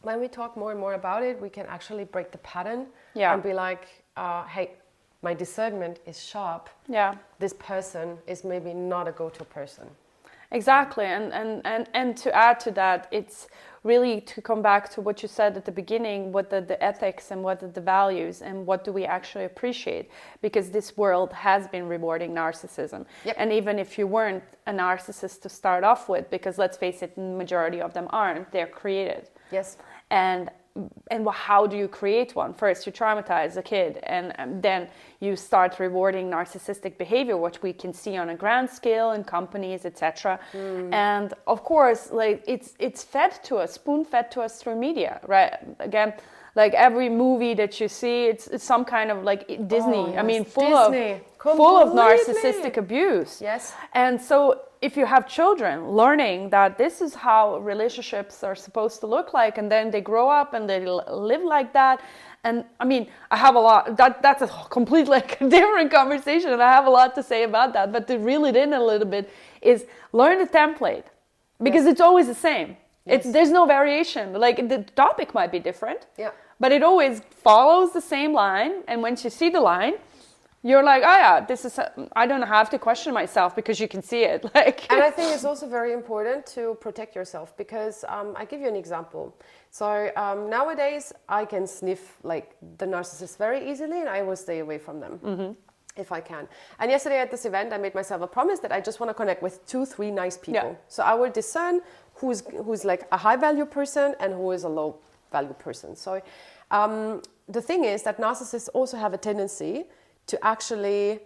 when we talk more and more about it, we can actually break the pattern and be like, hey, my discernment is sharp. Yeah. This person is maybe not a go-to person. Exactly, and to add to that, it's really to come back to what you said at the beginning, what the ethics and what the values and what do we actually appreciate, because this world has been rewarding narcissism. Yep. And even if you weren't a narcissist to start off with, because let's face it, the majority of them aren't, they're created. Yes. And how do you create one? First, you traumatize a kid, and then you start rewarding narcissistic behavior, which we can see on a grand scale in companies, etc. And of course, like it's fed to us, spoon-fed to us through media, right? Again, like every movie that you see, it's some kind of like Disney. Oh, yes. I mean, full Disney. of narcissistic abuse. Yes. And so if you have children learning that this is how relationships are supposed to look like, and then they grow up and they live like that. And I mean, I have a lot, that's a complete like different conversation, and I have a lot to say about that. But to reel it in a little bit is learn the template, because it's always the same. Yes. There's no variation. Like the topic might be different, but it always follows the same line. And once you see the line, you're like, oh yeah, this is. I don't have to question myself because you can see it. Like, and I think it's also very important to protect yourself, because I give you an example. So nowadays I can sniff like the narcissist very easily, and I will stay away from them if I can. And yesterday at this event, I made myself a promise that I just want to connect with 2-3 nice people. Yeah. So I will discern who's like a high value person and who is a low value person. So the thing is that narcissists also have a tendency to actually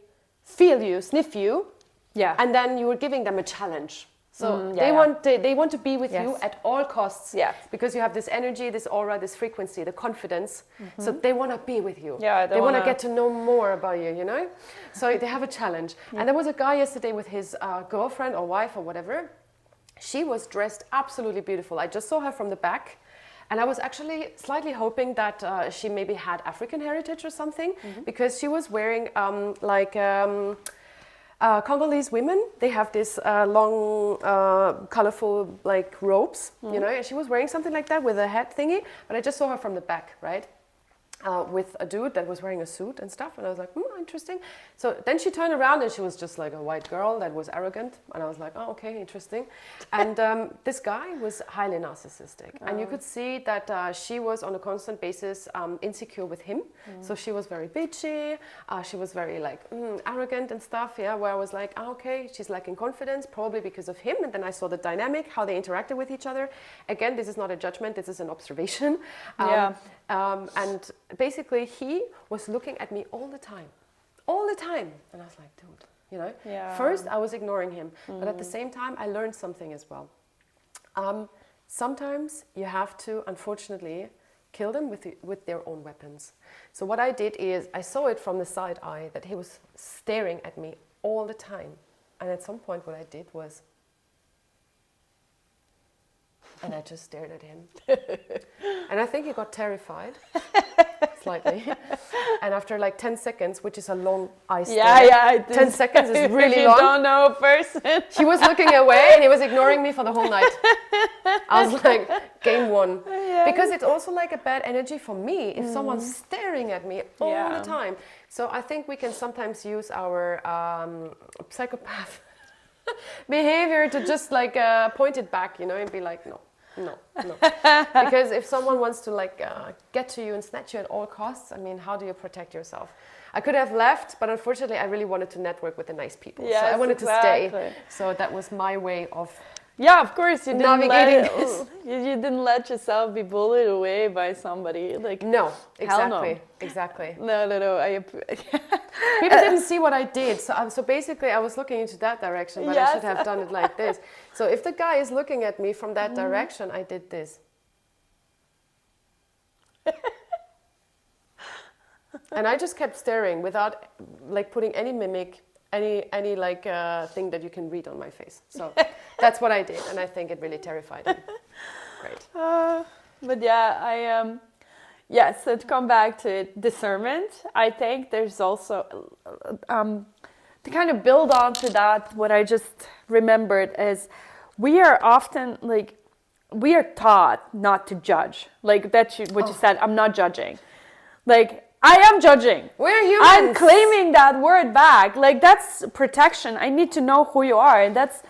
feel you, sniff you, and then you are giving them a challenge. So they want to be with you at all costs, because you have this energy, this aura, this frequency, the confidence. So they want to be with you. Yeah, they want to get to know more about you, you know? So they have a challenge. And there was a guy yesterday with his girlfriend or wife or whatever. She was dressed absolutely beautiful. I just saw her from the back. And I was actually slightly hoping that she maybe had African heritage or something, because she was wearing Congolese women. They have this long, colorful like robes, you know, and she was wearing something like that with a hat thingy. But I just saw her from the back, right? With a dude that was wearing a suit and stuff, and I was like, interesting. So then she turned around and she was just like a white girl that was arrogant, and I was like, oh, okay, interesting. And this guy was highly narcissistic, and you could see that she was on a constant basis insecure with him. So she was very bitchy, she was very like arrogant and stuff, where I was like, okay, she's lacking confidence, probably because of him. And then I saw the dynamic, how they interacted with each other. Again, this is not a judgment, this is an observation. And basically he was looking at me all the time. And I was like, dude, you know, first I was ignoring him, but at the same time I learned something as well. Sometimes you have to, unfortunately, kill them with their own weapons. So what I did is I saw it from the side eye that he was staring at me all the time. And at some point what I did was, and I just stared at him. And I think he got terrified, slightly. And after like 10 seconds, which is a long eye stare, 10 seconds is really long. You don't know a person. He was looking away and he was ignoring me for the whole night. I was like, game one. Because it's also like a bad energy for me if someone's staring at me all the time. So I think we can sometimes use our psychopath behavior to just like point it back, you know, and be like, no, no, no. Because if someone wants to like get to you and snatch you at all costs, I mean, how do you protect yourself? I could have left, but unfortunately, I really wanted to network with the nice people. Yes, so I wanted exactly. to stay. So that was my way of Yeah, of course, you didn't navigating let, this. you didn't let yourself be bullied away by somebody. Like, No, hell no. exactly. No. People didn't see what I did. So basically, I was looking into that direction, but I should have done it like this. So if the guy is looking at me from that direction, I did this. And I just kept staring without like putting any mimic, any like thing that you can read on my face. So that's what I did, and I think it really terrified him. Great. But yeah, so to come back to it, discernment, I think there's also, to kind of build on to that, what I just remembered is we are often like, we are taught not to judge. Like what you said, I'm not judging. Like, I am judging. We're humans. I'm claiming that word back. Like, that's protection. I need to know who you are. And that's,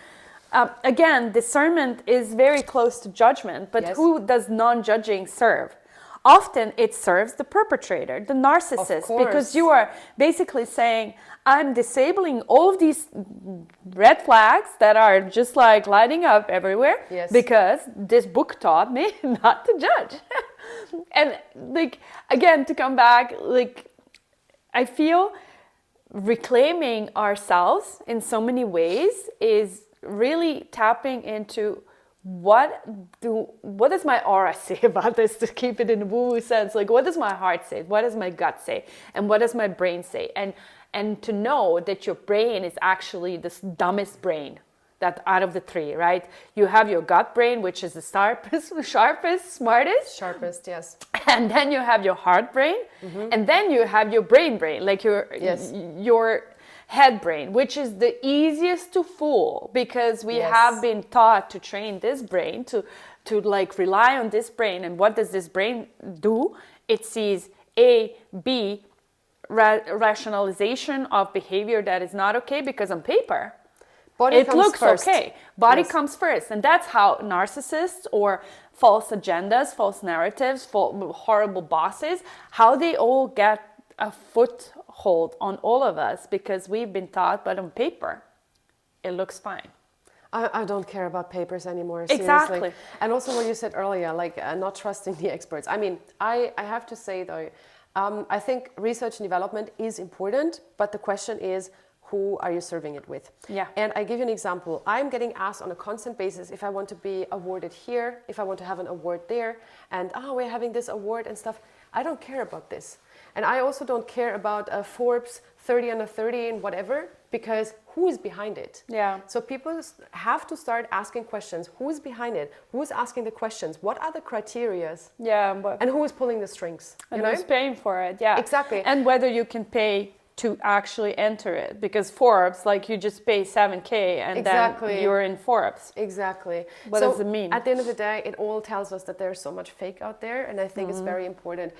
again, discernment is very close to judgment. But who does non-judging serve? Often it serves the perpetrator, the narcissist, because you are basically saying, I'm disabling all of these red flags that are just like lighting up everywhere because this book taught me not to judge. And like, again, to come back, like, I feel reclaiming ourselves in so many ways is really tapping into what does my aura say about this, to keep it in a woo-woo sense. Like, what does my heart say? What does my gut say? And what does my brain say? And to know that your brain is actually the dumbest brain that out of the three, right? You have your gut brain, which is the sharpest, smartest. Yes. And then you have your heart brain, and then you have your brain, like your head brain, which is the easiest to fool, because we have been taught to train this brain to like rely on this brain. And what does this brain do? It sees A, B, rationalization of behavior that is not okay, because on paper, it looks first. Okay. Body comes first. And that's how narcissists or false agendas, false narratives, horrible bosses, how they all get a foothold on all of us, because we've been taught, but on paper, it looks fine. I don't care about papers anymore, seriously. Exactly. And also what you said earlier, like not trusting the experts. I mean, I have to say though, I think research and development is important, but the question is, who are you serving it with? Yeah. And I give you an example. I'm getting asked on a constant basis if I want to be awarded here, if I want to have an award there, and we're having this award and stuff. I don't care about this. And I also don't care about Forbes 30 under 30 and whatever, because who is behind it? Yeah. So people have to start asking questions. Who is behind it? Who is asking the questions? What are the criteria? Yeah. And who is pulling the strings? And who's paying for it? Yeah. Exactly. And whether you can pay to actually enter it, because Forbes, like, you just pay $7,000 and then you're in Forbes. Exactly. What does it mean? At the end of the day, it all tells us that there's so much fake out there, and I think it's very important.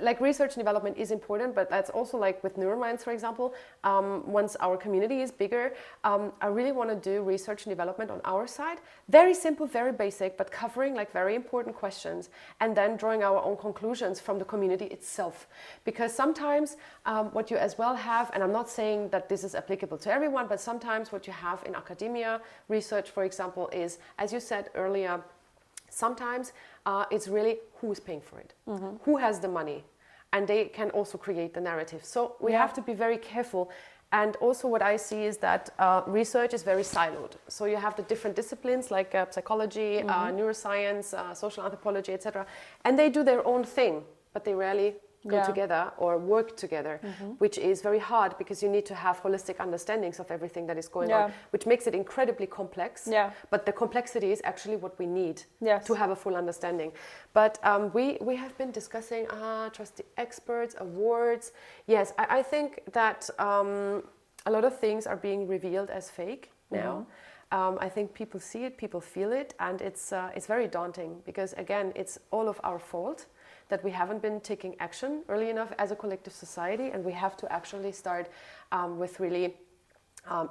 Like, research and development is important, but that's also like with Neurominds, for example. Once our community is bigger, I really want to do research and development on our side. Very simple, very basic, but covering like very important questions, and then drawing our own conclusions from the community itself. Because sometimes what you as well have, and I'm not saying that this is applicable to everyone, but sometimes what you have in academia, research, for example, is, as you said earlier, sometimes it's really who is paying for it, who has the money, and they can also create the narrative. So we have to be very careful. And also what I see is that research is very siloed. So you have the different disciplines like psychology, neuroscience, social anthropology, etc. And they do their own thing, but they rarely go together or work together, which is very hard, because you need to have holistic understandings of everything that is going on, which makes it incredibly complex. But the complexity is actually what we need to have a full understanding. But we have been discussing trust the experts, awards. Yes, I think that a lot of things are being revealed as fake now. I think people see it, people feel it, and it's very daunting, because again, it's all of our fault that we haven't been taking action early enough as a collective society, and we have to actually start with really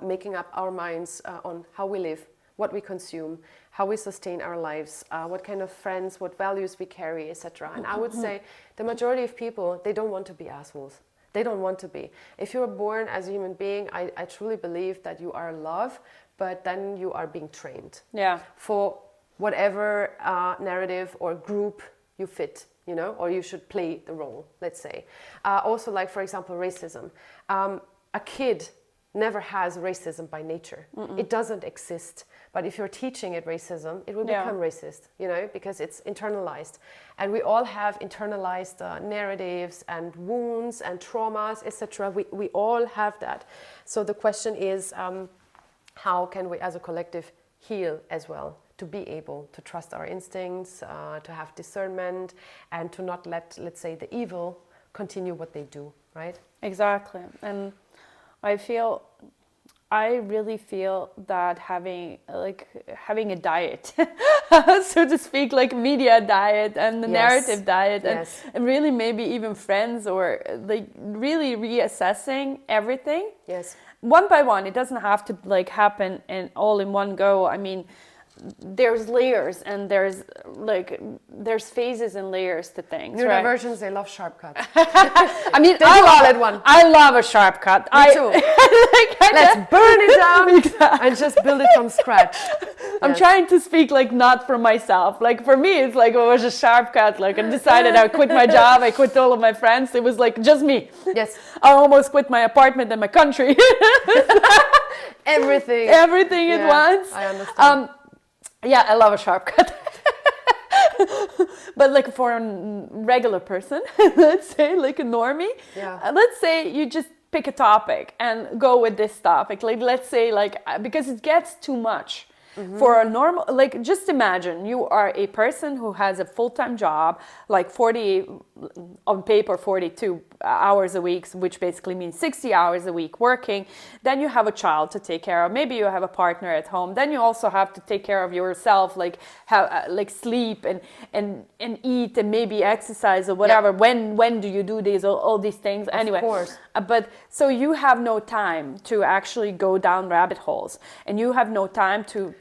making up our minds on how we live, what we consume, how we sustain our lives, what kind of friends, what values we carry, etc. And I would say the majority of people, they don't want to be assholes. They don't want to be. If you're born as a human being, I truly believe that you are love, but then you are being trained for whatever narrative or group you fit, you know, or you should play the role, let's say. Also, like, for example, racism. A kid never has racism by nature. It doesn't exist. But if you're teaching it racism, it will become racist, you know, because it's internalized. And we all have internalized narratives and wounds and traumas, etc. We all have that. So the question is, how can we as a collective heal as well, to be able to trust our instincts, to have discernment, and to not let, let's say, the evil continue what they do, right? Exactly. And I really feel that having a diet, so to speak, like media diet and the narrative diet, and really maybe even friends, or like really reassessing everything. Yes. One by one. It doesn't have to like happen and all in one go. I mean, there's layers, and there's phases and layers to things. Neurodivergents, right? they love sharp cuts. I mean, I love a sharp cut. Me too. Let's burn it down and just build it from scratch. I'm trying to speak like not for myself. Like for me, it's like it was a sharp cut. Like I decided I quit my job. I quit all of my friends. It was like just me. Yes. I almost quit my apartment and my country. Everything at once. I understand. Yeah, I love a sharp cut. But like for a regular person, let's say like a normie, let's say you just pick a topic and go with this topic. Like let's say like, because it gets too much. For a normal, like just imagine you are a person who has a full-time job, like 40, on paper 42 hours a week, which basically means 60 hours a week working. Then you have a child to take care of. Maybe you have a partner at home. Then you also have to take care of yourself, like have like sleep and eat and maybe exercise or whatever. When do you do these all these things? Anyway, of course. But so you have no time to actually go down rabbit holes, and you have no time to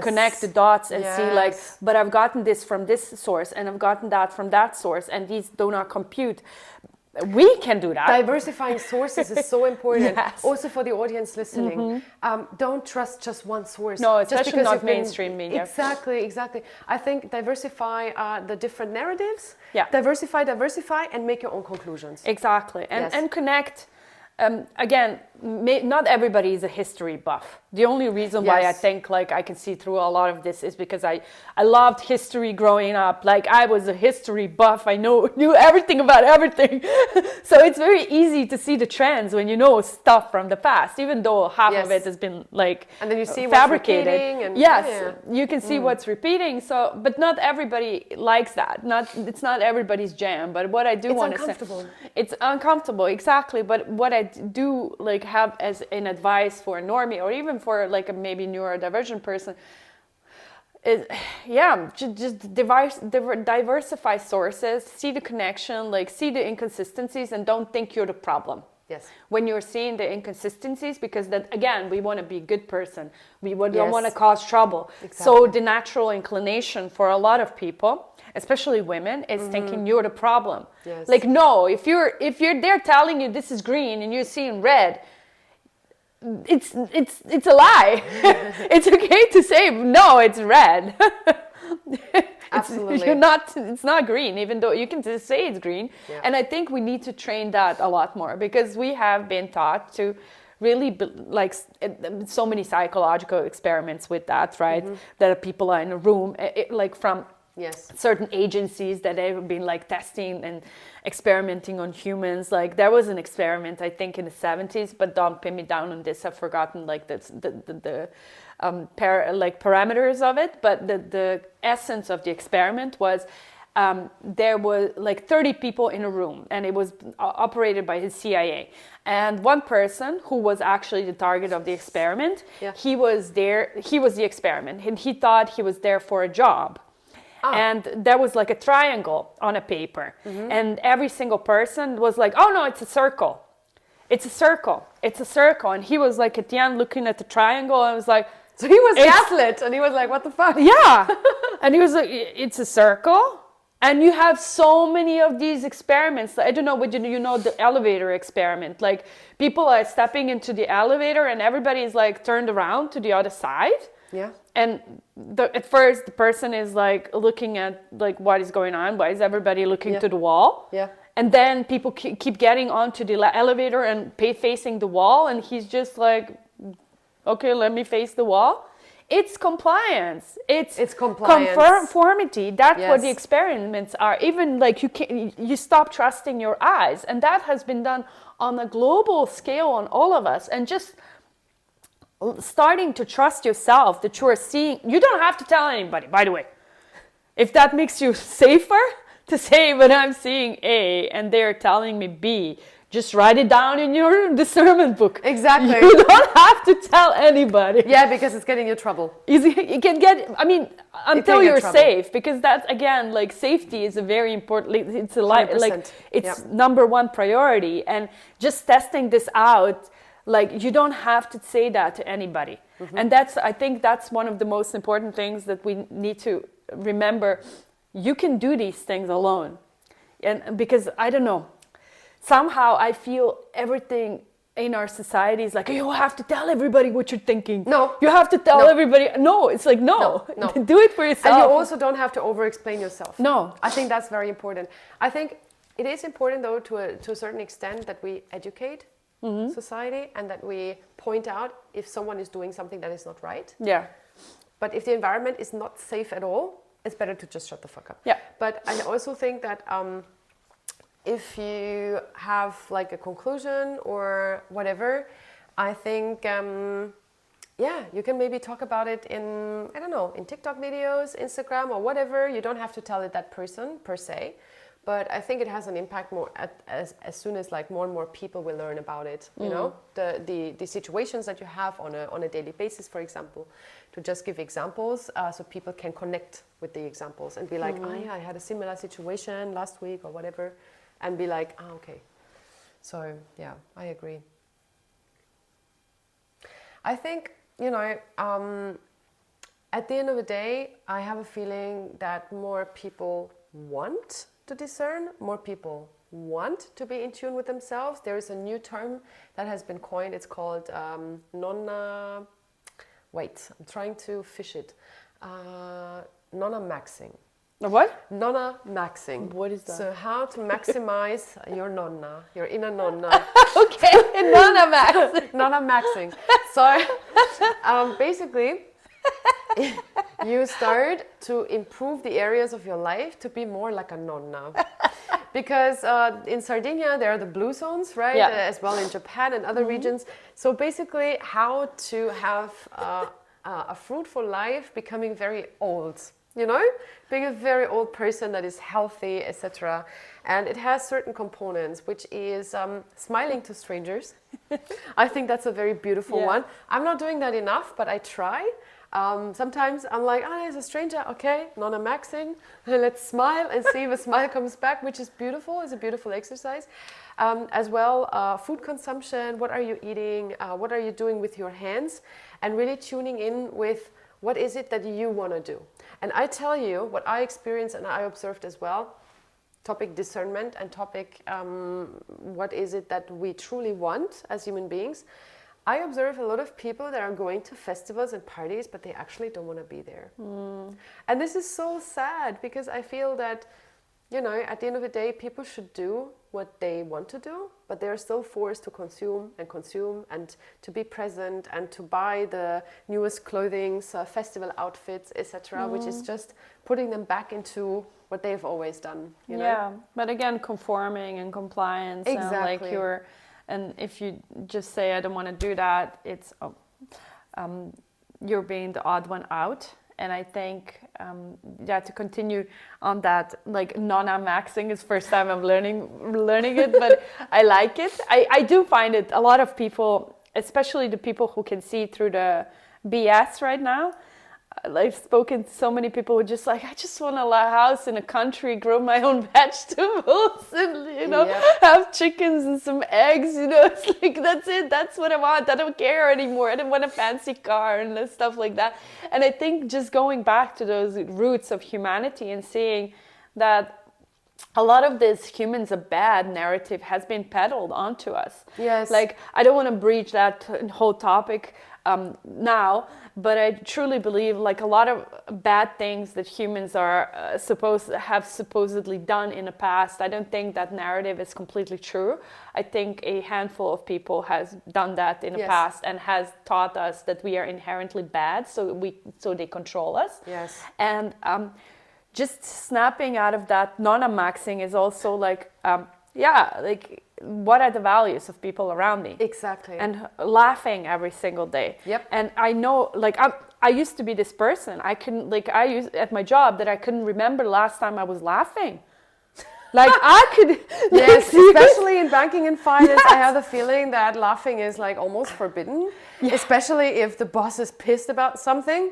connect the dots and see like, but I've gotten this from this source and I've gotten that from that source, and these do not compute. We can do that. Diversifying sources is so important. Also for the audience listening. Don't trust just one source. No, especially not mainstream media. Exactly. I think diversify the different narratives. Yeah. Diversify, and make your own conclusions. Exactly. And connect. Again, not everybody is a history buff. The only reason why I think like I can see through a lot of this is because I loved history growing up. Like I was a history buff. I knew everything about everything. So it's very easy to see the trends when you know stuff from the past, even though half of it has been like and then you see fabricated. What's repeating and you can see what's repeating. So, but not everybody likes that. It's not everybody's jam. But what I do want to say, it's uncomfortable, exactly. But what I do like have as an advice for a normie or even for like a maybe neurodivergent person is just diversify sources, see the connection, like see the inconsistencies, and don't think you're the problem. Yes. When you're seeing the inconsistencies, because that again, we want to be a good person. We don't want to cause trouble. Exactly. So the natural inclination for a lot of people, especially women, is thinking you're the problem. Yes. Like no, if you're there telling you this is green and you're seeing red, it's a lie. It's okay to say no, it's red. Absolutely. It's not green, even though you can just say it's green. Yeah. And I think we need to train that a lot more, because we have been taught to really like so many psychological experiments with that, right? That people are in a room, like from certain agencies that have been like testing and experimenting on humans. Like there was an experiment, I think in the 70s, but don't pin me down on this. I've forgotten like the parameters of it. But the essence of the experiment was there were like 30 people in a room, and it was operated by the CIA. And one person who was actually the target of the experiment, he was the experiment, and he thought he was there for a job. And there was like a triangle on a paper, and every single person was like, oh no, it's a circle. it's a circle. It's a circle. And he was like at the end looking at the triangle, and I was like, so he was gaslit, and he was like, what the fuck? Yeah. And he was like, it's a circle. And you have so many of these experiments. I don't know, but you know the elevator experiment. Like, people are stepping into the elevator and everybody is like turned around to the other side. Yeah. And at first the person is like looking at like what is going on. Why is everybody looking to the wall? Yeah. And then people keep getting onto the elevator and facing the wall. And he's just like, okay, let me face the wall. It's compliance. It's compliance. Conformity. That's what the Yes. experiments are. Even like you stop trusting your eyes, and that has been done on a global scale on all of us. And just starting to trust yourself that you are seeing. You don't have to tell anybody, by the way. If that makes you safer to say, but I'm seeing A and they're telling me B. Just write it down in your discernment book. Exactly. You don't have to tell anybody. Yeah, because it's getting you trouble. You can get, I mean, until you're trouble. safe, because that's, again, like safety is a very important, it's a like 100%. it's number one priority. And just testing this out, like, you don't have to say that to anybody. Mm-hmm. And I think that's one of the most important things that we need to remember. You can do these things alone. And because, I don't know, somehow I feel everything in our society is like, you have to tell everybody what you're thinking. No. You have to tell everybody. No, it's like, no. Do it for yourself. And you also don't have to over-explain yourself. No. I think that's very important. I think it is important, though, to a certain extent that we educate society and that we point out if someone is doing something that is not right. Yeah. But if the environment is not safe at all, it's better to just shut the fuck up. Yeah. But I also think that if you have like a conclusion or whatever, I think, you can maybe talk about it in, I don't know, in TikTok videos, Instagram or whatever. You don't have to tell it that person per se, but I think it has an impact more as soon as like more and more people will learn about it, you know, the situations that you have on a daily basis, for example, to just give examples so people can connect with the examples and be like, oh yeah, I had a similar situation last week or whatever. And be like, okay. So, yeah, I agree. I think, you know, at the end of the day, I have a feeling that more people want to discern, more people want to be in tune with themselves. There is a new term that has been coined. It's called wait, I'm trying to fish it. Nonna-maxing. What? Nonna-maxing. What is that? So how to maximize your nonna, your inner nonna. Okay, nonna-maxing. Nonna-maxing. So basically, you start to improve the areas of your life to be more like a nonna. Because in Sardinia, there are the blue zones, right? Yeah. As well in Japan and other regions. So basically, how to have a fruitful life becoming very old. You know, being a very old person that is healthy, etc. And it has certain components, which is smiling to strangers. I think that's a very beautiful one. I'm not doing that enough, but I try. Sometimes I'm like, oh, there's a stranger. Okay, nonna-maxing. Let's smile and see if a smile comes back, which is beautiful. It's a beautiful exercise. As well, food consumption. What are you eating? What are you doing with your hands? And really tuning in with what is it that you want to do. And I tell you what I experienced and I observed as well, topic discernment and topic what is it that we truly want as human beings. I observe a lot of people that are going to festivals and parties, but they actually don't want to be there. And this is so sad because I feel that, you know, at the end of the day, people should do what they want to do, but they're still forced to consume and to be present and to buy the newest clothing, festival outfits, etc., which is just putting them back into what they've always done. You know? Yeah, but again, conforming and compliance. Exactly. And if you just say, I don't want to do that, it's you're being the odd one out. And I think, to continue on that, like nonna-maxing is first time I'm learning it, but I like it. I do find it, a lot of people, especially the people who can see through the BS right now, I've spoken to so many people who are just like, I just want a house in a country, grow my own vegetables, and have chickens and some eggs. It's like, that's it. That's what I want. I don't care anymore. I don't want a fancy car and stuff like that. And I think just going back to those roots of humanity and seeing that a lot of this humans are bad narrative has been peddled onto us. Yes. Like, I don't want to breach that whole topic now, but I truly believe like a lot of bad things that humans are supposedly done in the past. I don't think that narrative is completely true. I think a handful of people has done that in the past and has taught us that we are inherently bad, so they control us. Yes. And just snapping out of that non-maxing is also like, like, what are the values of people around me? Exactly. And laughing every single day. Yep. And I know, like, I used to be this person. I used at my job that I couldn't remember the last time I was laughing. Like, I could. Yes, especially in banking and finance, I have the feeling that laughing is like almost forbidden, especially if the boss is pissed about something.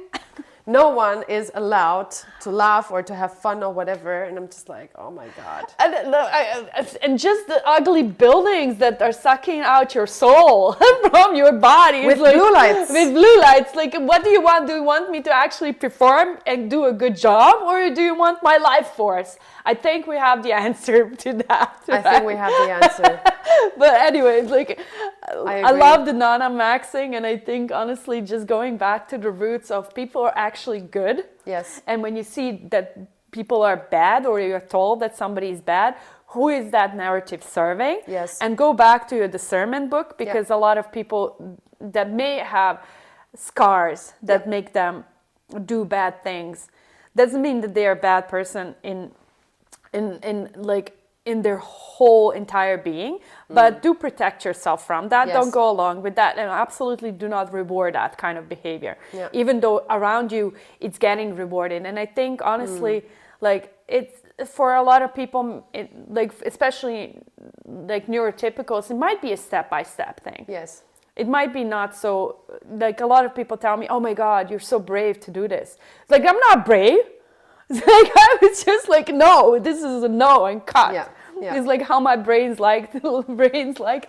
No one is allowed to laugh or to have fun or whatever, and I'm just like, oh my God. And just the ugly buildings that are sucking out your soul from your body. With blue lights. With blue lights. Like, what do you want? Do you want me to actually perform and do a good job, or do you want my life force? I think we have the answer to that. I think we have the answer. But anyways, like, I love the non-maxing, and I think honestly, just going back to the roots of people are actually good. Yes. And when you see that people are bad, or you're told that somebody is bad, who is that narrative serving? Yes. And go back to your discernment book, because a lot of people that may have scars that make them do bad things doesn't mean that they are a bad person in their whole entire being, but do protect yourself from that. Don't go along with that, and absolutely do not reward that kind of behavior, even though around you it's getting rewarded. And I think honestly, like, it's for a lot of people, like especially like neurotypicals, it might be a step-by-step thing. Yes. It might be not so, like, a lot of people tell me, oh my God, you're so brave to do this. It's like, I'm not brave. It's like, I was just like, no, this is a no, and cut. Yeah. It's like how my brains like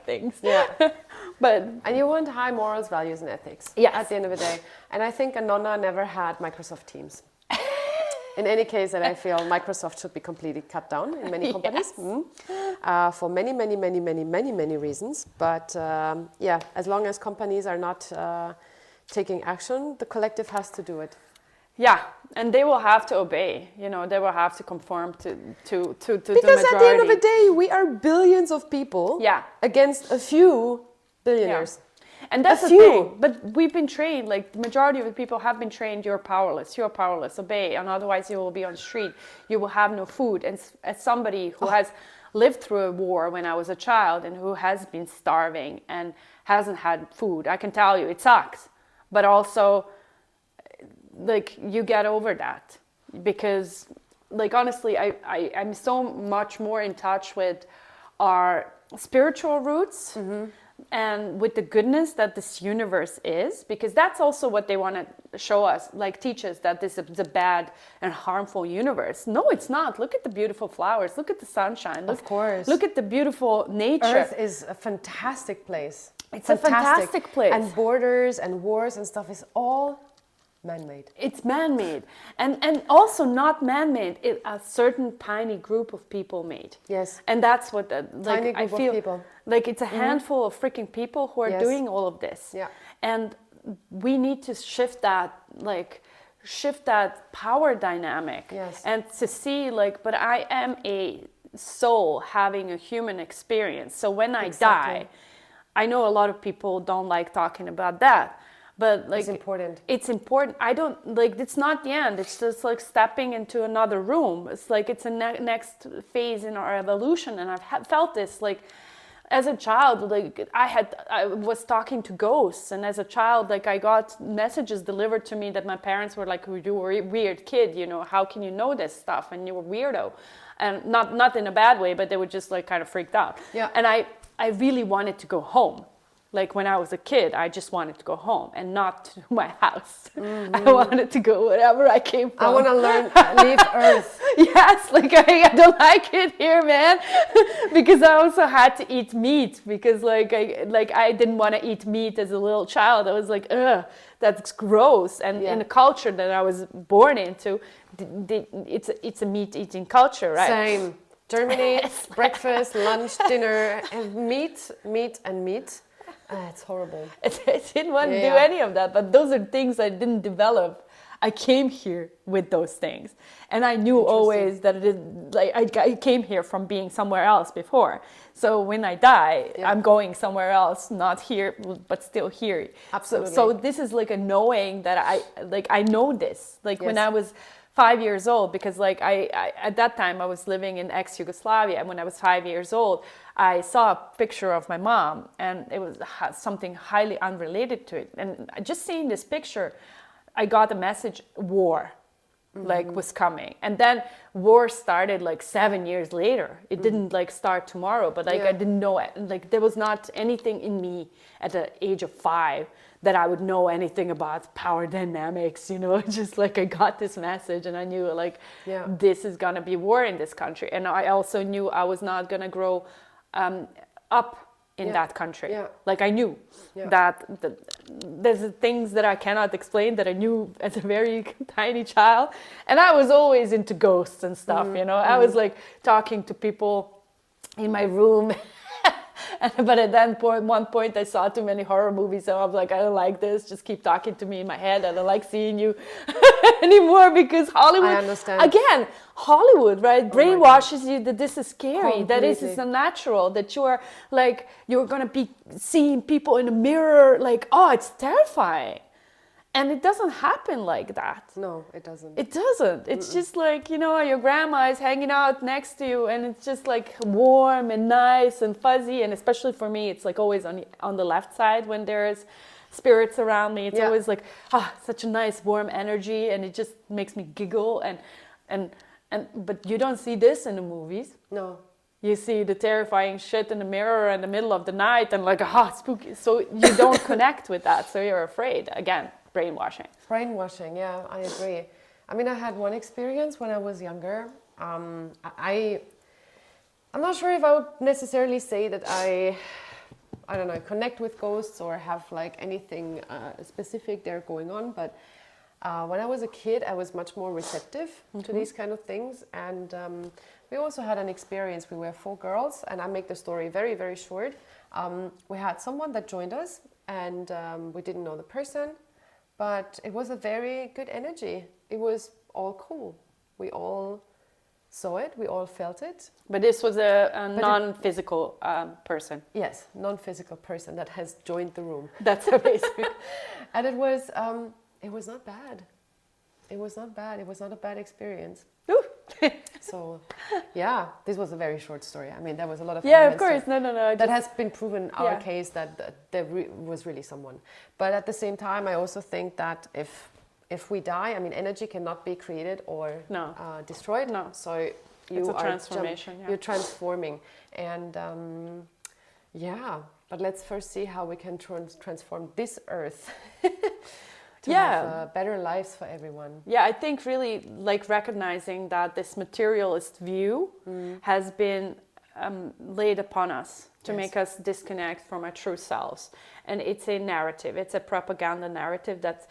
things. Yeah. And you want high morals, values, and ethics. Yes. At the end of the day. And I think Anona never had Microsoft Teams. In any case, that I feel Microsoft should be completely cut down in many companies. For many, many, many, many, many, many reasons. But as long as companies are not taking action, the collective has to do it. Yeah, and they will have to obey. They will have to conform to the majority. Because at the end of the day, we are billions of people against a few billionaires. Yeah. And that's the thing. But we've been trained, like the majority of the people have been trained, you're powerless, obey, and otherwise you will be on the street. You will have no food. And as somebody who has lived through a war when I was a child and who has been starving and hasn't had food, I can tell you it sucks. But also, like, you get over that, because, like, honestly, I'm so much more in touch with our spiritual roots and with the goodness that this universe is, because that's also what they want to show us, like teach us that this is a bad and harmful universe. No, it's not. Look at the beautiful flowers. Look at the sunshine. Of course. Look at the beautiful nature. Earth is a fantastic place. It's a fantastic place. And borders and wars and stuff is all man-made. It's man-made, and also not man-made. A certain tiny group of people made. Yes. And that's what tiny group I feel of people. Like it's a handful of freaking people who are doing all of this. Yeah. And we need to shift that power dynamic. Yes. And to see, like, but I am a soul having a human experience. So when I die, I know a lot of people don't like talking about that. But like, it's important. I don't like, it's not the end. It's just like stepping into another room. It's like, it's a next phase in our evolution. And I've felt this, like, as a child, like I was talking to ghosts. And as a child, like, I got messages delivered to me that my parents were like, you were a weird kid, how can you know this stuff? And you're a weirdo. And not in a bad way, but they were just like kind of freaked out. Yeah. And I really wanted to go home. Like when I was a kid, I just wanted to go home and not to my house. I wanted to go wherever I came from. I want to learn, leave Earth. Yes, like I don't like it here, man. Because I also had to eat meat because I didn't want to eat meat as a little child. I was like, ugh, that's gross. And in the culture that I was born into, it's a meat eating culture, right? Same. Germany, breakfast, lunch, dinner, and meat. It's horrible. I didn't want to do any of that, but those are things I didn't develop. I came here with those things, and I knew always that I came here from being somewhere else before. So when I die, I'm going somewhere else, not here, but still here. Absolutely. So this is like a knowing that I know this. Like when I was 5 years old, because I at that time I was living in ex-Yugoslavia, and when I was 5 years old, I saw a picture of my mom, and it was something highly unrelated to it. And just seeing this picture, I got a message, war, was coming. And then war started 7 years later. It didn't start tomorrow, but I didn't know it. There was not anything in me at the age of 5 that I would know anything about power dynamics, just I got this message and I knew this is gonna be war in this country. And I also knew I was not gonna grow up in that country. I knew that there's things that I cannot explain that I knew as a very tiny child. And I was always into ghosts and stuff, I was talking to people in my room. But at that one point, I saw too many horror movies, so I was like, I don't like this. Just keep talking to me in my head. I don't like seeing you anymore because Hollywood. I understand. Again, Hollywood, right, brainwashes you that this is scary, that this is unnatural, that you are you're gonna be seeing people in the mirror, oh, it's terrifying. And it doesn't happen like that. No, it doesn't. It doesn't. It's just your grandma is hanging out next to you and it's just warm and nice and fuzzy. And especially for me, it's always on the left side when there's spirits around me. It's always such a nice warm energy, and it just makes me giggle. But you don't see this in the movies. No. You see the terrifying shit in the mirror in the middle of the night and spooky. So you don't connect with that. So you're afraid. Again, brainwashing, yeah, I agree. I mean, I had one experience when I was younger. I'm not sure if I would necessarily say that I don't know, connect with ghosts or have anything specific there going on, but when I was a kid, I was much more receptive to these kind of things. And we also had an experience. We were 4 girls, and I make the story very, very short. We had someone that joined us, and we didn't know the person. But it was a very good energy. It was all cool. We all saw it. We all felt it. But this was a non-physical person. Yes, non-physical person that has joined the room. That's amazing. And it was not bad. It was not bad. It was not a bad experience. So, yeah, this was a very short story. I mean, there was a lot of of course. No. That has been proven our case that there was really someone. But at the same time, I also think that if we die, I mean, energy cannot be created or destroyed. No. So it's a transformation. You're transforming, and But let's first see how we can transform this earth. To have better lives for everyone. Yeah, I think really recognizing that this materialist view has been laid upon us to make us disconnect from our true selves. And it's a narrative, it's a propaganda narrative that's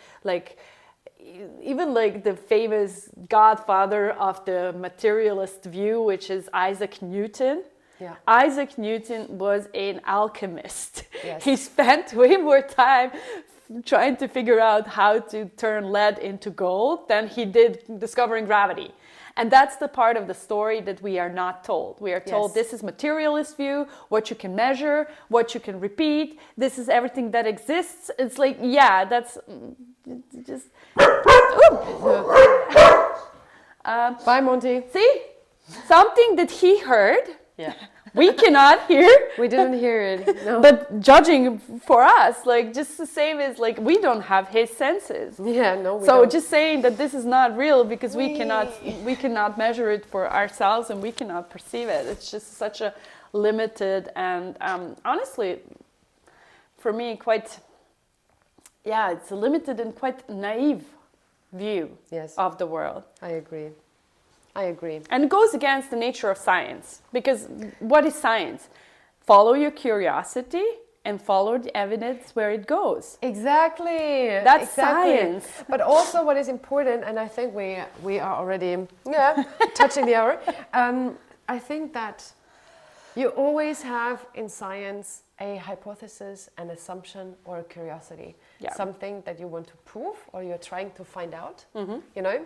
even the famous godfather of the materialist view, which is Isaac Newton. Yeah. Isaac Newton was an alchemist. Yes. He spent way more time trying to figure out how to turn lead into gold than he did discovering gravity. And that's the part of the story that we are not told. We are told this is materialist view, what you can measure, what you can repeat. This is everything that exists. It's that's just... Bye, Monty. See? Something that he heard... Yeah. We cannot hear. We didn't hear it. No. But judging for us, just the same as we don't have his senses. Yeah, no. We so don't. Just saying that this is not real because we cannot measure it for ourselves and we cannot perceive it. It's just such a limited and honestly for me, quite, it's a limited and quite naive view of the world. I agree. And it goes against the nature of science, because what is science? Follow your curiosity and follow the evidence where it goes. Exactly. That's science. But also what is important, and I think we are already touching the hour, I think that you always have in science a hypothesis, an assumption, or a curiosity. Yeah. Something that you want to prove or you're trying to find out, you know?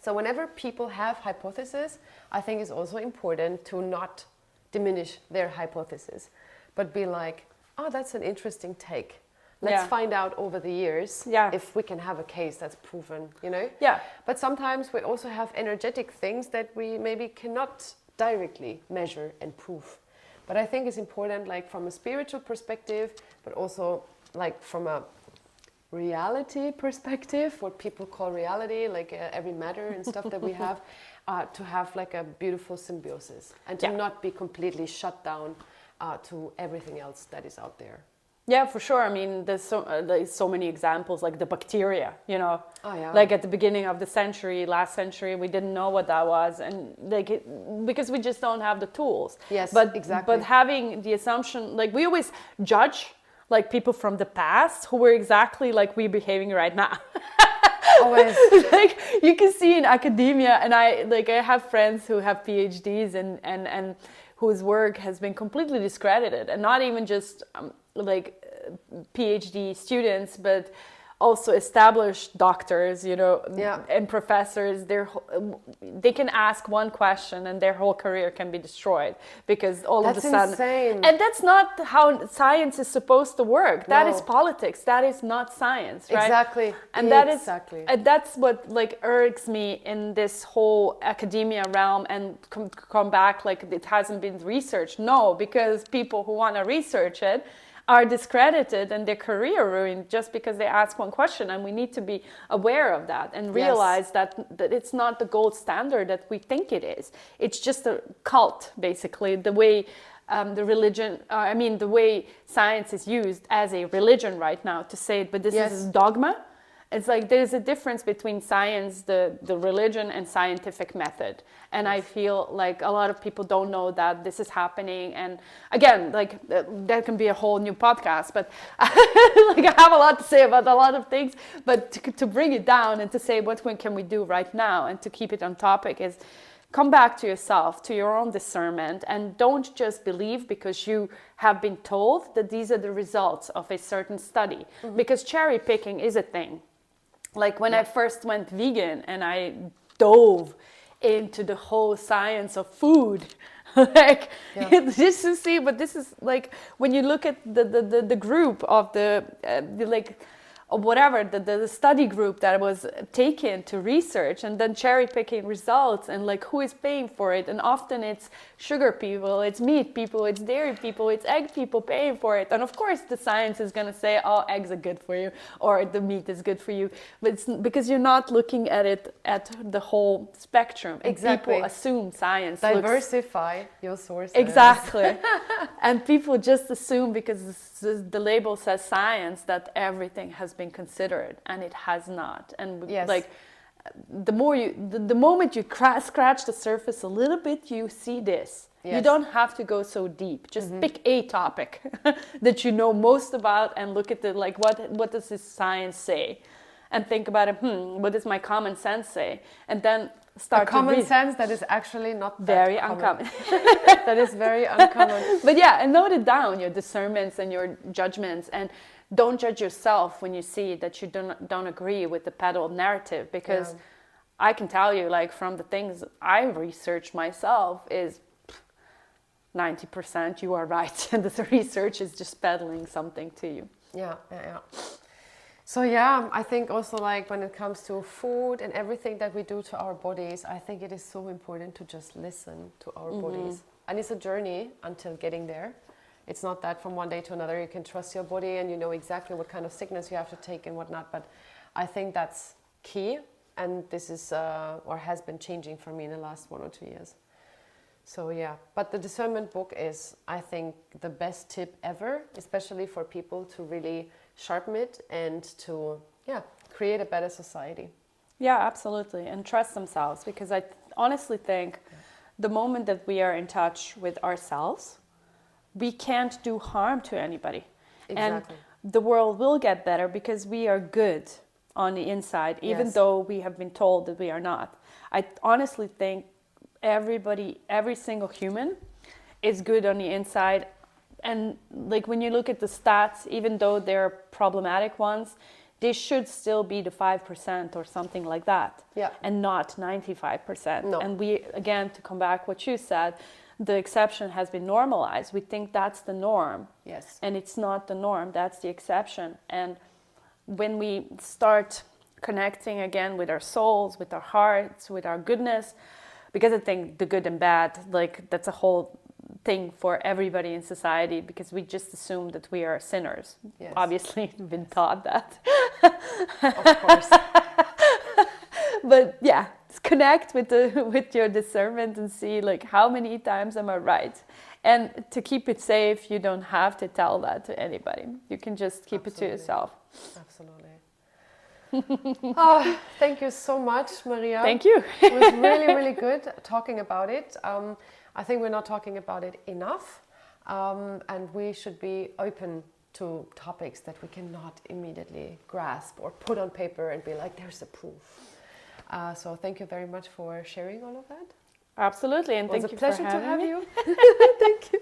So whenever people have hypotheses, I think it's also important to not diminish their hypothesis, but be like, oh, that's an interesting take. Let's find out over the years if we can have a case that's proven, you know? Yeah. But sometimes we also have energetic things that we maybe cannot directly measure and prove. But I think it's important, like from a spiritual perspective, but also like from a reality perspective, what people call reality, like every matter and stuff that we have, to have like a beautiful symbiosis and to not be completely shut down to everything else that is out there. Yeah, for sure. I mean, there's so many examples, like the bacteria, you know, like at the beginning of the last century, we didn't know what that was, and because we just don't have the tools. Yes, but exactly. But having the assumption, like we always judge, like people from the past who were exactly like we're behaving right now. Always. Like you can see in academia, and I have friends who have PhDs and whose work has been completely discredited, and not even just PhD students, but also established doctors, you know, and professors. They can ask one question and their whole career can be destroyed because all of a sudden. Insane. And that's not how science is supposed to work. That is politics. That is not science, right? Exactly. And that's what like irks me in this whole academia realm, and come back like it hasn't been researched. No, because people who want to research it are discredited and their career ruined just because they ask one question, and we need to be aware of that and realize that it's not the gold standard that we think it is. It's just a cult, basically, the way the way science is used as a religion right now to say it, but this is dogma. It's like there's a difference between science, the religion, and scientific method. And I feel like a lot of people don't know that this is happening. And again, like that can be a whole new podcast, but like I have a lot to say about a lot of things. But to bring it down and to say what can we do right now and to keep it on topic is come back to yourself, to your own discernment, and don't just believe because you have been told that these are the results of a certain study. Because cherry picking is a thing. Like when I first went vegan and I dove into the whole science of food, just to see, but this is like when you look at the group of the study group that was taken to research, and then cherry picking results, and like who is paying for it, and often it's sugar people, it's meat people, it's dairy people, it's egg people paying for it, and of course the science is going to say, oh, eggs are good for you or the meat is good for you, but it's because you're not looking at it at the whole spectrum, and people assume science diversify your sources. Exactly. And people just assume because the label says science that everything has been considered, and it has not. And like the moment you scratch the surface a little bit, you see this. You don't have to go so deep. Just pick a topic that you know most about and look at what does this science say, and think about it. What does my common sense say? And then start to common sense that is actually not very uncommon. That is very uncommon. But and note it down, your discernments and your judgments, and don't judge yourself when you see that you don't agree with the peddled narrative, because I can tell you, like from the things I've researched myself, is 90% you are right, and the research is just peddling something to you. So I think also like when it comes to food and everything that we do to our bodies, I think it is so important to just listen to our bodies. And it's a journey until getting there. It's not that from one day to another you can trust your body and you know exactly what kind of sickness you have to take and whatnot. But I think that's key, and this is or has been changing for me in the last 1 or 2 years. So yeah, but the discernment book is, I think, the best tip ever, especially for people to really sharpen it and to create a better society. Yeah, absolutely. And trust themselves, because I honestly think the moment that we are in touch with ourselves, we can't do harm to anybody. Exactly. And the world will get better because we are good on the inside, even Yes. though we have been told that we are not. I honestly think every single human is good on the inside. And like when you look at the stats, even though they're problematic ones, they should still be the 5% or something like that. Yeah. And not 95%. No. And we, again, to come back what you said, the exception has been normalized. We think that's the norm. Yes. And it's not the norm, that's the exception. And when we start connecting again with our souls, with our hearts, with our goodness, because I think the good and bad, like that's a whole thing for everybody in society, because we just assume that we are sinners. Yes. Obviously, we've been taught that. Of course. But yeah, connect with your discernment and see like how many times am I right. And to keep it safe, you don't have to tell that to anybody. You can just keep it to yourself. Absolutely. Oh, thank you so much, Maria. Thank you. It was really, really good talking about it. I think we're not talking about it enough, and we should be open to topics that we cannot immediately grasp or put on paper and be like, there's the proof. So thank you very much for sharing all of that. Absolutely, and It was thank a you pleasure for to having have me. you. Thank you.